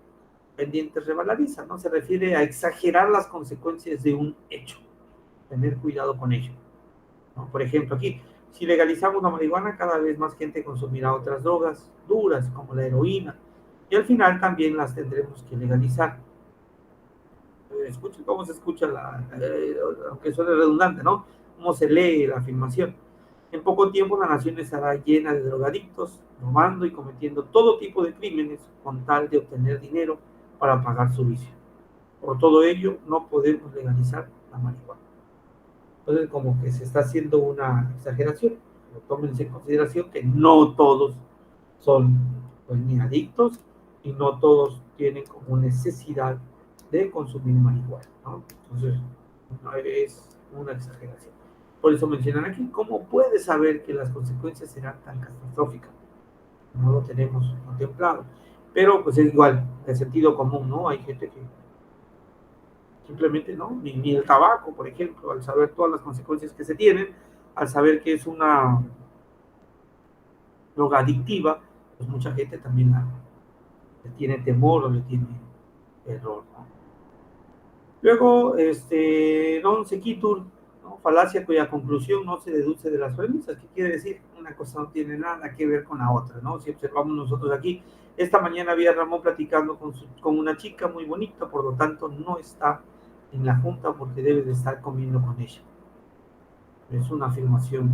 pendiente resbaladiza, ¿no? Se refiere a exagerar las consecuencias de un hecho, tener cuidado con ello, ¿no? Por ejemplo, aquí, si legalizamos la marihuana, cada vez más gente consumirá otras drogas duras, como la heroína, y al final también las tendremos que legalizar. Escuchen cómo se escucha, aunque suene redundante, ¿no? Cómo se lee la afirmación. En poco tiempo la nación estará llena de drogadictos, robando y cometiendo todo tipo de crímenes con tal de obtener dinero para pagar su vicio. Por todo ello, no podemos legalizar la marihuana. Entonces, como que se está haciendo una exageración. Pero tómense en consideración que no todos son pues, ni adictos y no todos tienen como necesidad de consumir marihuana, ¿no? Entonces, no es una exageración. Por eso mencionan aquí, ¿cómo puedes saber que las consecuencias serán tan catastróficas? No lo tenemos contemplado. Pero pues es igual, de sentido común, ¿no? Hay gente que simplemente, ¿no? Ni el tabaco, por ejemplo, al saber todas las consecuencias que se tienen, al saber que es una droga adictiva, pues mucha gente también le tiene temor o le tiene error, ¿no? Luego, non sequitur, ¿no? Falacia cuya conclusión no se deduce de las premisas. ¿Qué quiere decir? Una cosa no tiene nada que ver con la otra, ¿no? Si observamos nosotros aquí, esta mañana había Ramón platicando con una chica muy bonita, por lo tanto no está en la junta porque debe de estar comiendo con ella. Es una afirmación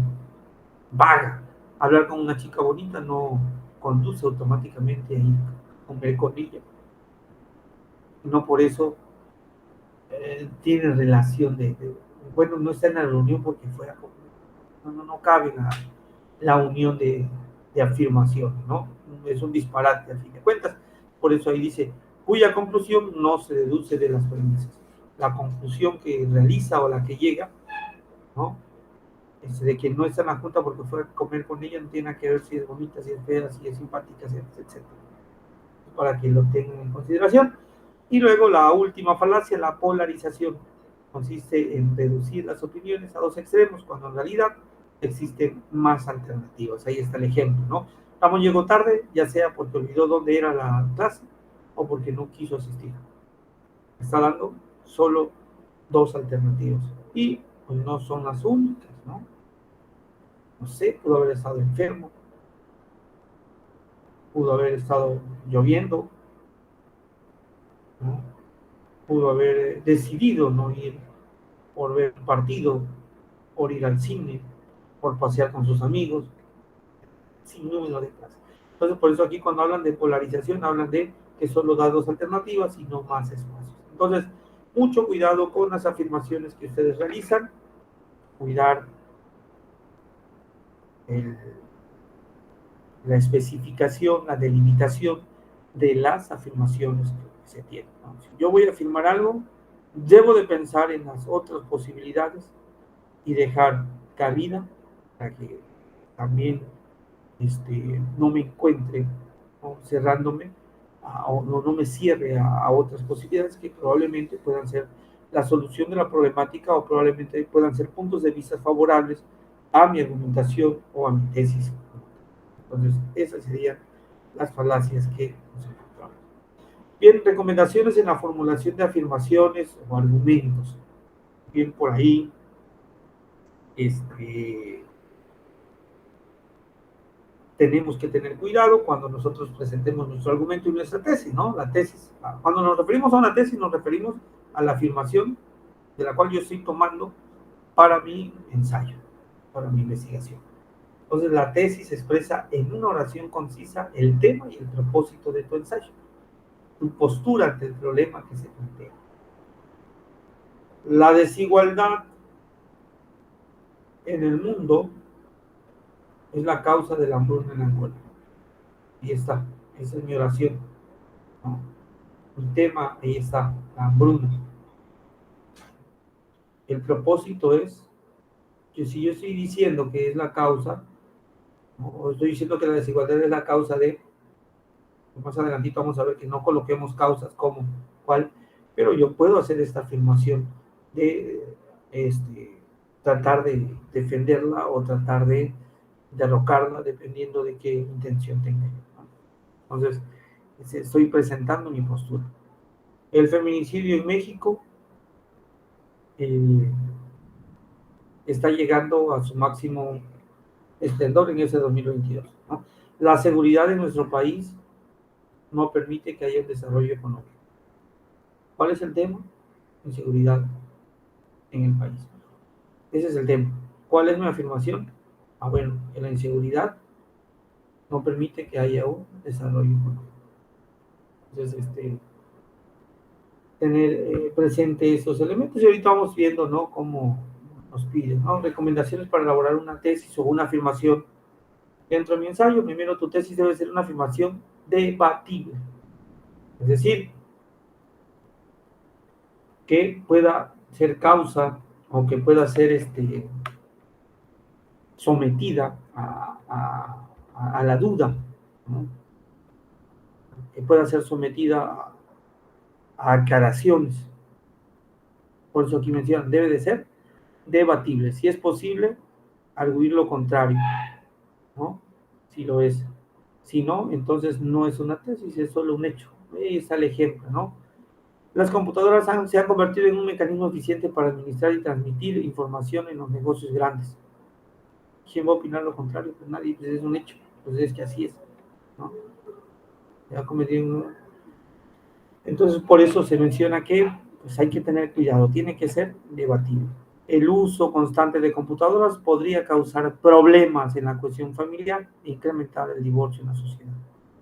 vaga. Hablar con una chica bonita no conduce automáticamente a ir a comer con ella. No por eso tiene relación bueno, no está en la reunión porque fuera, no cabe la unión de afirmación, ¿no? Es un disparate al fin de cuentas. Por eso ahí dice, cuya conclusión no se deduce de las premisas. La conclusión que realiza o la que llega, ¿no? De que no está en la junta porque fue a comer con ella, no tiene que ver si es bonita, si es fea, si es simpática, etc. Para que lo tengan en consideración. Y luego la última falacia, la polarización, consiste en reducir las opiniones a dos extremos, cuando en realidad existen más alternativas. Ahí está el ejemplo, ¿no? Ramón llegó tarde, ya sea porque olvidó dónde era la clase o porque no quiso asistir. Está dando solo dos alternativas. Y pues no son las únicas, ¿no? No sé, pudo haber estado enfermo, pudo haber estado lloviendo, ¿no? Pudo haber decidido no ir por ver un partido, por ir al cine, por pasear con sus amigos, sin número de clases. Entonces, por eso aquí cuando hablan de polarización, hablan de que solo da dos alternativas y no más espacios. Entonces, mucho cuidado con las afirmaciones que ustedes realizan, cuidar el, la especificación, la delimitación de las afirmaciones que se tienen, ¿no? Si yo voy a afirmar algo, debo de pensar en las otras posibilidades y dejar cabida para que también no me encuentre, ¿no? Cerrándome o no me cierre a otras posibilidades que probablemente puedan ser la solución de la problemática o probablemente puedan ser puntos de vista favorables a mi argumentación o a mi tesis. Entonces, esas serían las falacias que nos encontramos. Bien, recomendaciones en la formulación de afirmaciones o argumentos. Bien, por ahí, tenemos que tener cuidado cuando nosotros presentemos nuestro argumento y nuestra tesis, ¿no? La tesis. Cuando nos referimos a una tesis, nos referimos a la afirmación de la cual yo estoy tomando para mi ensayo, para mi investigación. Entonces, la tesis expresa en una oración concisa el tema y el propósito de tu ensayo, tu postura ante el problema que se plantea. La desigualdad en el mundo es la causa de la hambruna en Angola. Ahí está, esa es mi oración, ¿no? Mi tema, ahí está, la hambruna. El propósito es que si yo estoy diciendo que es la causa, ¿no? O estoy diciendo que la desigualdad es la causa de, más adelantito vamos a ver que no coloquemos causas como cuál, pero yo puedo hacer esta afirmación de tratar de defenderla o tratar de derrocarla, dependiendo de qué intención tenga yo, ¿no? Entonces, estoy presentando mi postura. El feminicidio en México eh, está llegando a su máximo esplendor en ese 2022, ¿no? La seguridad de nuestro país no permite que haya un desarrollo económico. ¿Cuál es el tema? Inseguridad en el país. Ese es el tema. ¿Cuál es mi afirmación? Bueno, que la inseguridad no permite que haya un desarrollo económico. Entonces, tener presente esos elementos y ahorita vamos viendo, ¿no? Cómo nos piden, ¿no? Recomendaciones para elaborar una tesis o una afirmación. Dentro de mi ensayo, primero tu tesis debe ser una afirmación debatible. Es decir, que pueda ser causa o que pueda ser sometida a la duda, ¿no? Que pueda ser sometida a aclaraciones. Por eso aquí mencionan, debe de ser debatible. Si es posible, arguir lo contrario, ¿no? Si lo es. Si no, entonces no es una tesis, es solo un hecho. Ahí está el ejemplo, ¿no? Las computadoras se han convertido en un mecanismo eficiente para administrar y transmitir información en los negocios grandes. ¿Quién va a opinar lo contrario? Pues nadie, pues es un hecho. Pues es que así es, ¿no? Se ha cometido. Entonces, por eso se menciona que pues hay que tener cuidado, tiene que ser debatido. El uso constante de computadoras podría causar problemas en la cuestión familiar e incrementar el divorcio en la sociedad.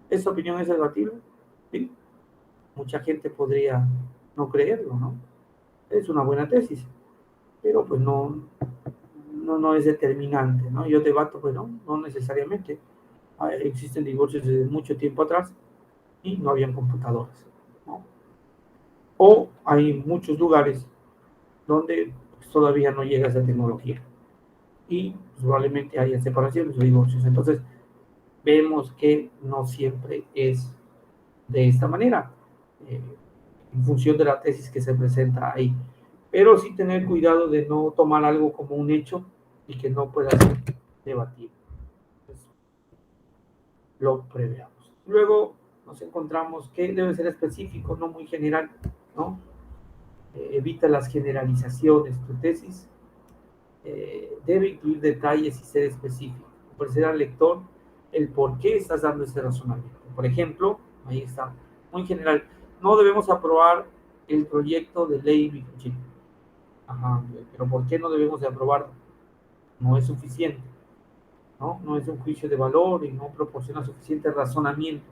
¿Esta opinión es debatible? Sí. Mucha gente podría no creerlo, ¿no? Es una buena tesis, pero pues no es determinante, ¿no? Yo debato, pues no necesariamente. Existen divorcios desde mucho tiempo atrás y no habían computadoras, ¿no? O hay muchos lugares donde pues, todavía no llega esa tecnología y pues, probablemente haya separaciones o divorcios. Entonces, vemos que no siempre es de esta manera, eh, en función de la tesis que se presenta ahí. Pero sí tener cuidado de no tomar algo como un hecho y que no pueda ser debatido. Entonces, lo preveamos. Luego nos encontramos que debe ser específico, no muy general, ¿no? Evita las generalizaciones. Tu tesis debe incluir detalles y ser específico, ofrecer al lector el por qué estás dando ese razonamiento. Por ejemplo, ahí está, muy general, no debemos aprobar el proyecto de ley microchip. Ajá, pero ¿por qué no debemos de aprobarlo? No es suficiente, ¿no? No es un juicio de valor y no proporciona suficiente razonamiento.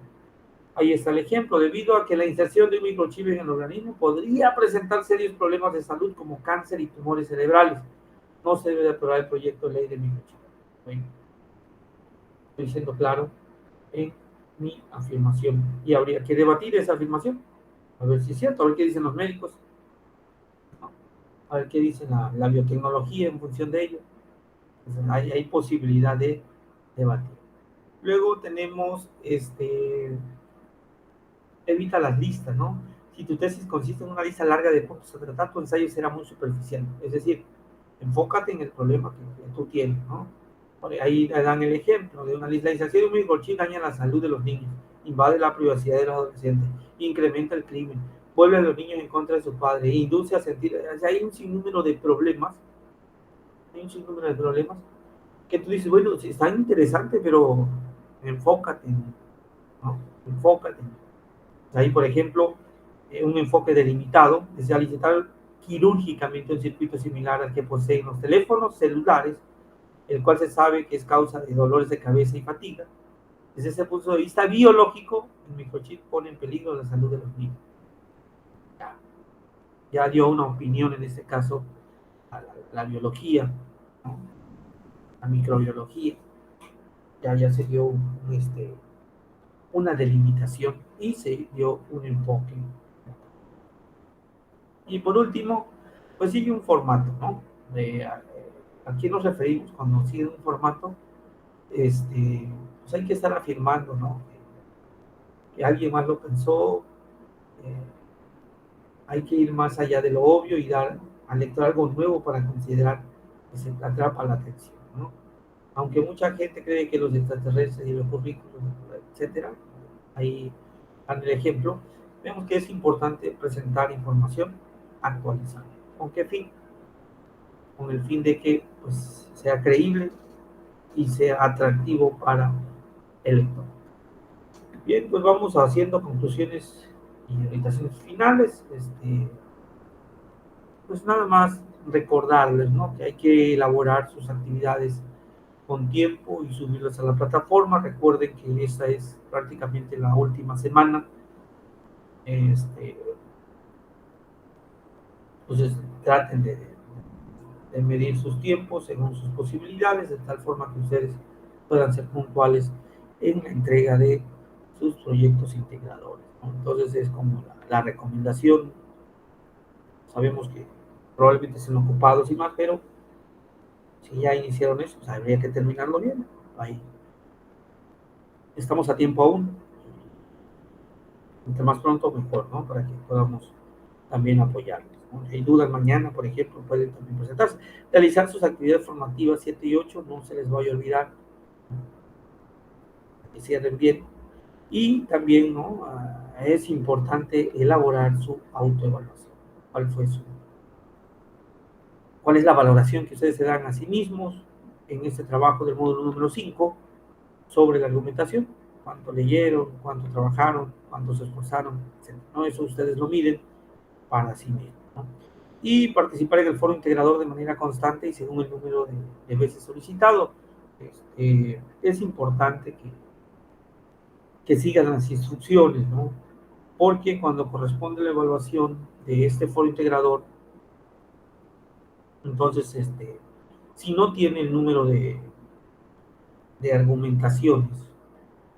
Ahí está el ejemplo. Debido a que la inserción de un microchip en el organismo podría presentar serios problemas de salud como cáncer y tumores cerebrales, no se debe de aprobar el proyecto de ley de microchip. Bueno, estoy siendo claro en mi afirmación y habría que debatir esa afirmación, a ver si es cierto, a ver qué dicen los médicos, ¿no? A ver qué dice la biotecnología en función de ello. Entonces, hay posibilidad de debatir. Luego tenemos evita las listas, ¿no? Si tu tesis consiste en una lista larga de puntos a tratar, tu ensayo será muy superficial. Es decir, enfócate en el problema que tú tienes, ¿no? Ahí dan el ejemplo de una lista. La inserción de un microchip daña la salud de los niños, invade la privacidad de los adolescentes, incrementa el crimen, vuelve a los niños en contra de sus padres, induce a sentir. O sea, hay un sinnúmero de problemas, hay un sinnúmero de problemas que tú dices, bueno, sí, está interesante, pero enfócate, ¿no? Enfócate. Ahí, por ejemplo, un enfoque delimitado es realizar quirúrgicamente un circuito similar al que poseen los teléfonos celulares, el cual se sabe que es causa de dolores de cabeza y fatiga. Desde ese punto de vista biológico, el microchip pone en peligro la salud de los niños. Ya, ya dio una opinión en este caso a la biología, ¿no? La microbiología, ya se dio una delimitación y se dio un enfoque. Y por último, pues sigue un formato, ¿no? ¿A qué nos referimos cuando sigue un formato? Pues hay que estar afirmando, ¿no? Que alguien más lo pensó, eh, hay que ir más allá de lo obvio y dar al lector algo nuevo para considerar. que se atrapa la atención, ¿no? Aunque mucha gente cree que los extraterrestres y los currículos, etcétera, ahí dan el ejemplo, vemos que es importante presentar información actualizada. ¿Con qué fin? Con el fin de que pues, sea creíble y sea atractivo para el lector. Bien, pues vamos haciendo conclusiones y orientaciones finales. Pues nada más recordarles, ¿no? Que hay que elaborar sus actividades con tiempo y subirlas a la plataforma. Recuerden que esta es prácticamente la última semana. Entonces traten de medir sus tiempos según sus posibilidades, de tal forma que ustedes puedan ser puntuales en la entrega de sus proyectos integradores, ¿no? Entonces es como la recomendación. Sabemos que probablemente estén ocupados y más, pero si ya iniciaron eso, pues habría que terminarlo bien. Ahí estamos a tiempo aún. Entre más pronto, mejor, ¿no? Para que podamos también apoyarlos, ¿no? Si hay dudas mañana, por ejemplo, pueden también presentarse. Realizar sus actividades formativas 7 y 8, no se les vaya a olvidar, que cierren bien. Y también, ¿no? Es importante elaborar su autoevaluación. ¿Cuál fue cuál es la valoración que ustedes se dan a sí mismos en este trabajo del módulo número 5 sobre la argumentación? ¿Cuánto leyeron? ¿Cuánto trabajaron? ¿Cuánto se esforzaron? Etcétera, ¿no? Eso ustedes lo miden para sí mismos, ¿no? Y participar en el foro integrador de manera constante y según el número de veces solicitado. Es importante que sigan las instrucciones, ¿no? Porque cuando corresponde la evaluación de este foro integrador, entonces, si no tiene el número de argumentaciones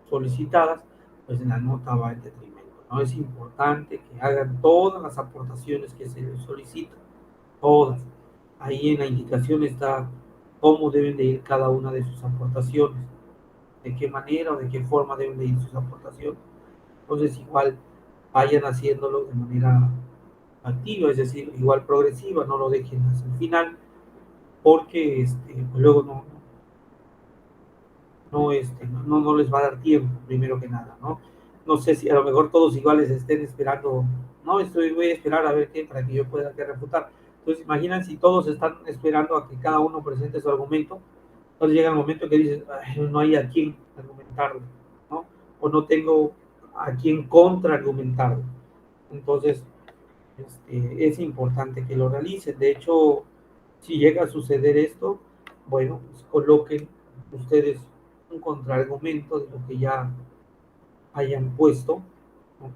solicitadas, pues la nota va en detrimento, ¿no? Es importante que hagan todas las aportaciones que se les solicitan, todas. Ahí en la indicación está cómo deben de ir cada una de sus aportaciones, de qué manera o de qué forma deben de ir sus aportaciones. Entonces, igual vayan haciéndolo de manera activa, es decir, igual progresiva, no lo dejen hasta el final, porque pues luego no les va a dar tiempo, primero que nada, ¿no? No sé si a lo mejor todos iguales estén esperando, no, voy a esperar a ver qué, para que yo pueda que refutar. Entonces, imaginen si todos están esperando a que cada uno presente su argumento, entonces llega el momento que dices, no hay a quién argumentarlo, ¿no? O no tengo a quién contraargumentarlo. Entonces, es importante que lo realicen. De hecho, si llega a suceder esto, bueno, pues coloquen ustedes un contraargumento de lo que ya hayan puesto, ¿no?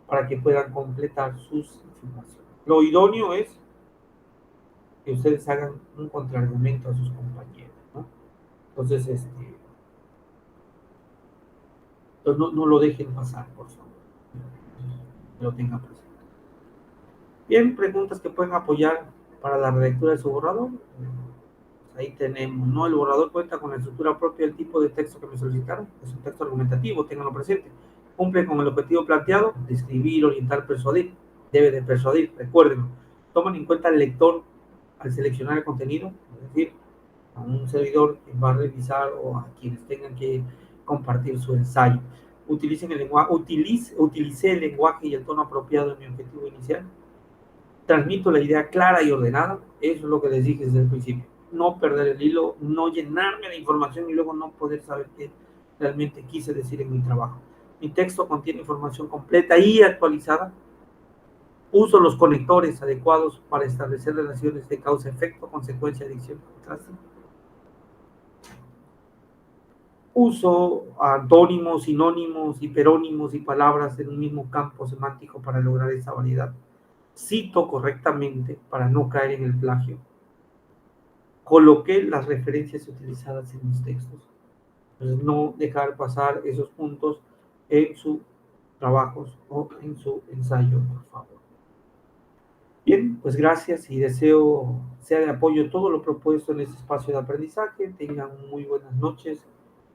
Para que puedan completar sus informaciones. Lo idóneo es que ustedes hagan un contraargumento a sus compañeros, ¿no? Entonces, no lo dejen pasar, por favor. Lo tengan presente. Bien, preguntas que pueden apoyar para la relectura de su borrador. Ahí tenemos, ¿no? El borrador cuenta con la estructura propia del tipo de texto que me solicitaron. Es un texto argumentativo, ténganlo presente. Cumple con el objetivo planteado, describir, orientar, persuadir. Debe de persuadir, recuérdenlo. Toman en cuenta al lector al seleccionar el contenido, es decir, a un servidor que va a revisar o a quienes tengan que compartir su ensayo. Utilicé el lenguaje y el tono apropiado en mi objetivo inicial. Transmito la idea clara y ordenada. Eso es lo que les dije desde el principio. No perder el hilo, no llenarme de información y luego no poder saber qué realmente quise decir en mi trabajo. Mi texto contiene información completa y actualizada. Uso los conectores adecuados para establecer relaciones de causa-efecto, consecuencia, adicción, contraste. Uso antónimos, sinónimos, hiperónimos y palabras en un mismo campo semántico para lograr esa variedad. Cito correctamente para no caer en el plagio. Coloqué las referencias utilizadas en mis textos. Entonces, no dejar pasar esos puntos en sus trabajos o en su ensayo, por favor. Bien, pues gracias y deseo sea de apoyo todo lo propuesto en este espacio de aprendizaje. Tengan muy buenas noches.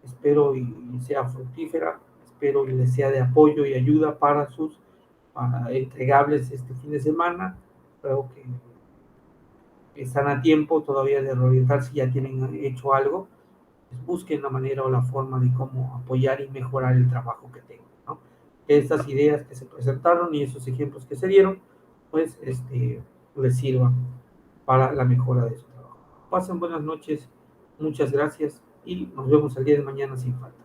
Espero y sea fructífera. Espero y les sea de apoyo y ayuda para sus entregables este fin de semana. Creo que están a tiempo todavía de reorientar si ya tienen hecho algo, pues busquen la manera o la forma de cómo apoyar y mejorar el trabajo que tengan, ¿no? Que estas ideas que se presentaron y esos ejemplos que se dieron, pues les sirvan para la mejora de su trabajo. Pasen buenas noches, muchas gracias y nos vemos el día de mañana sin falta.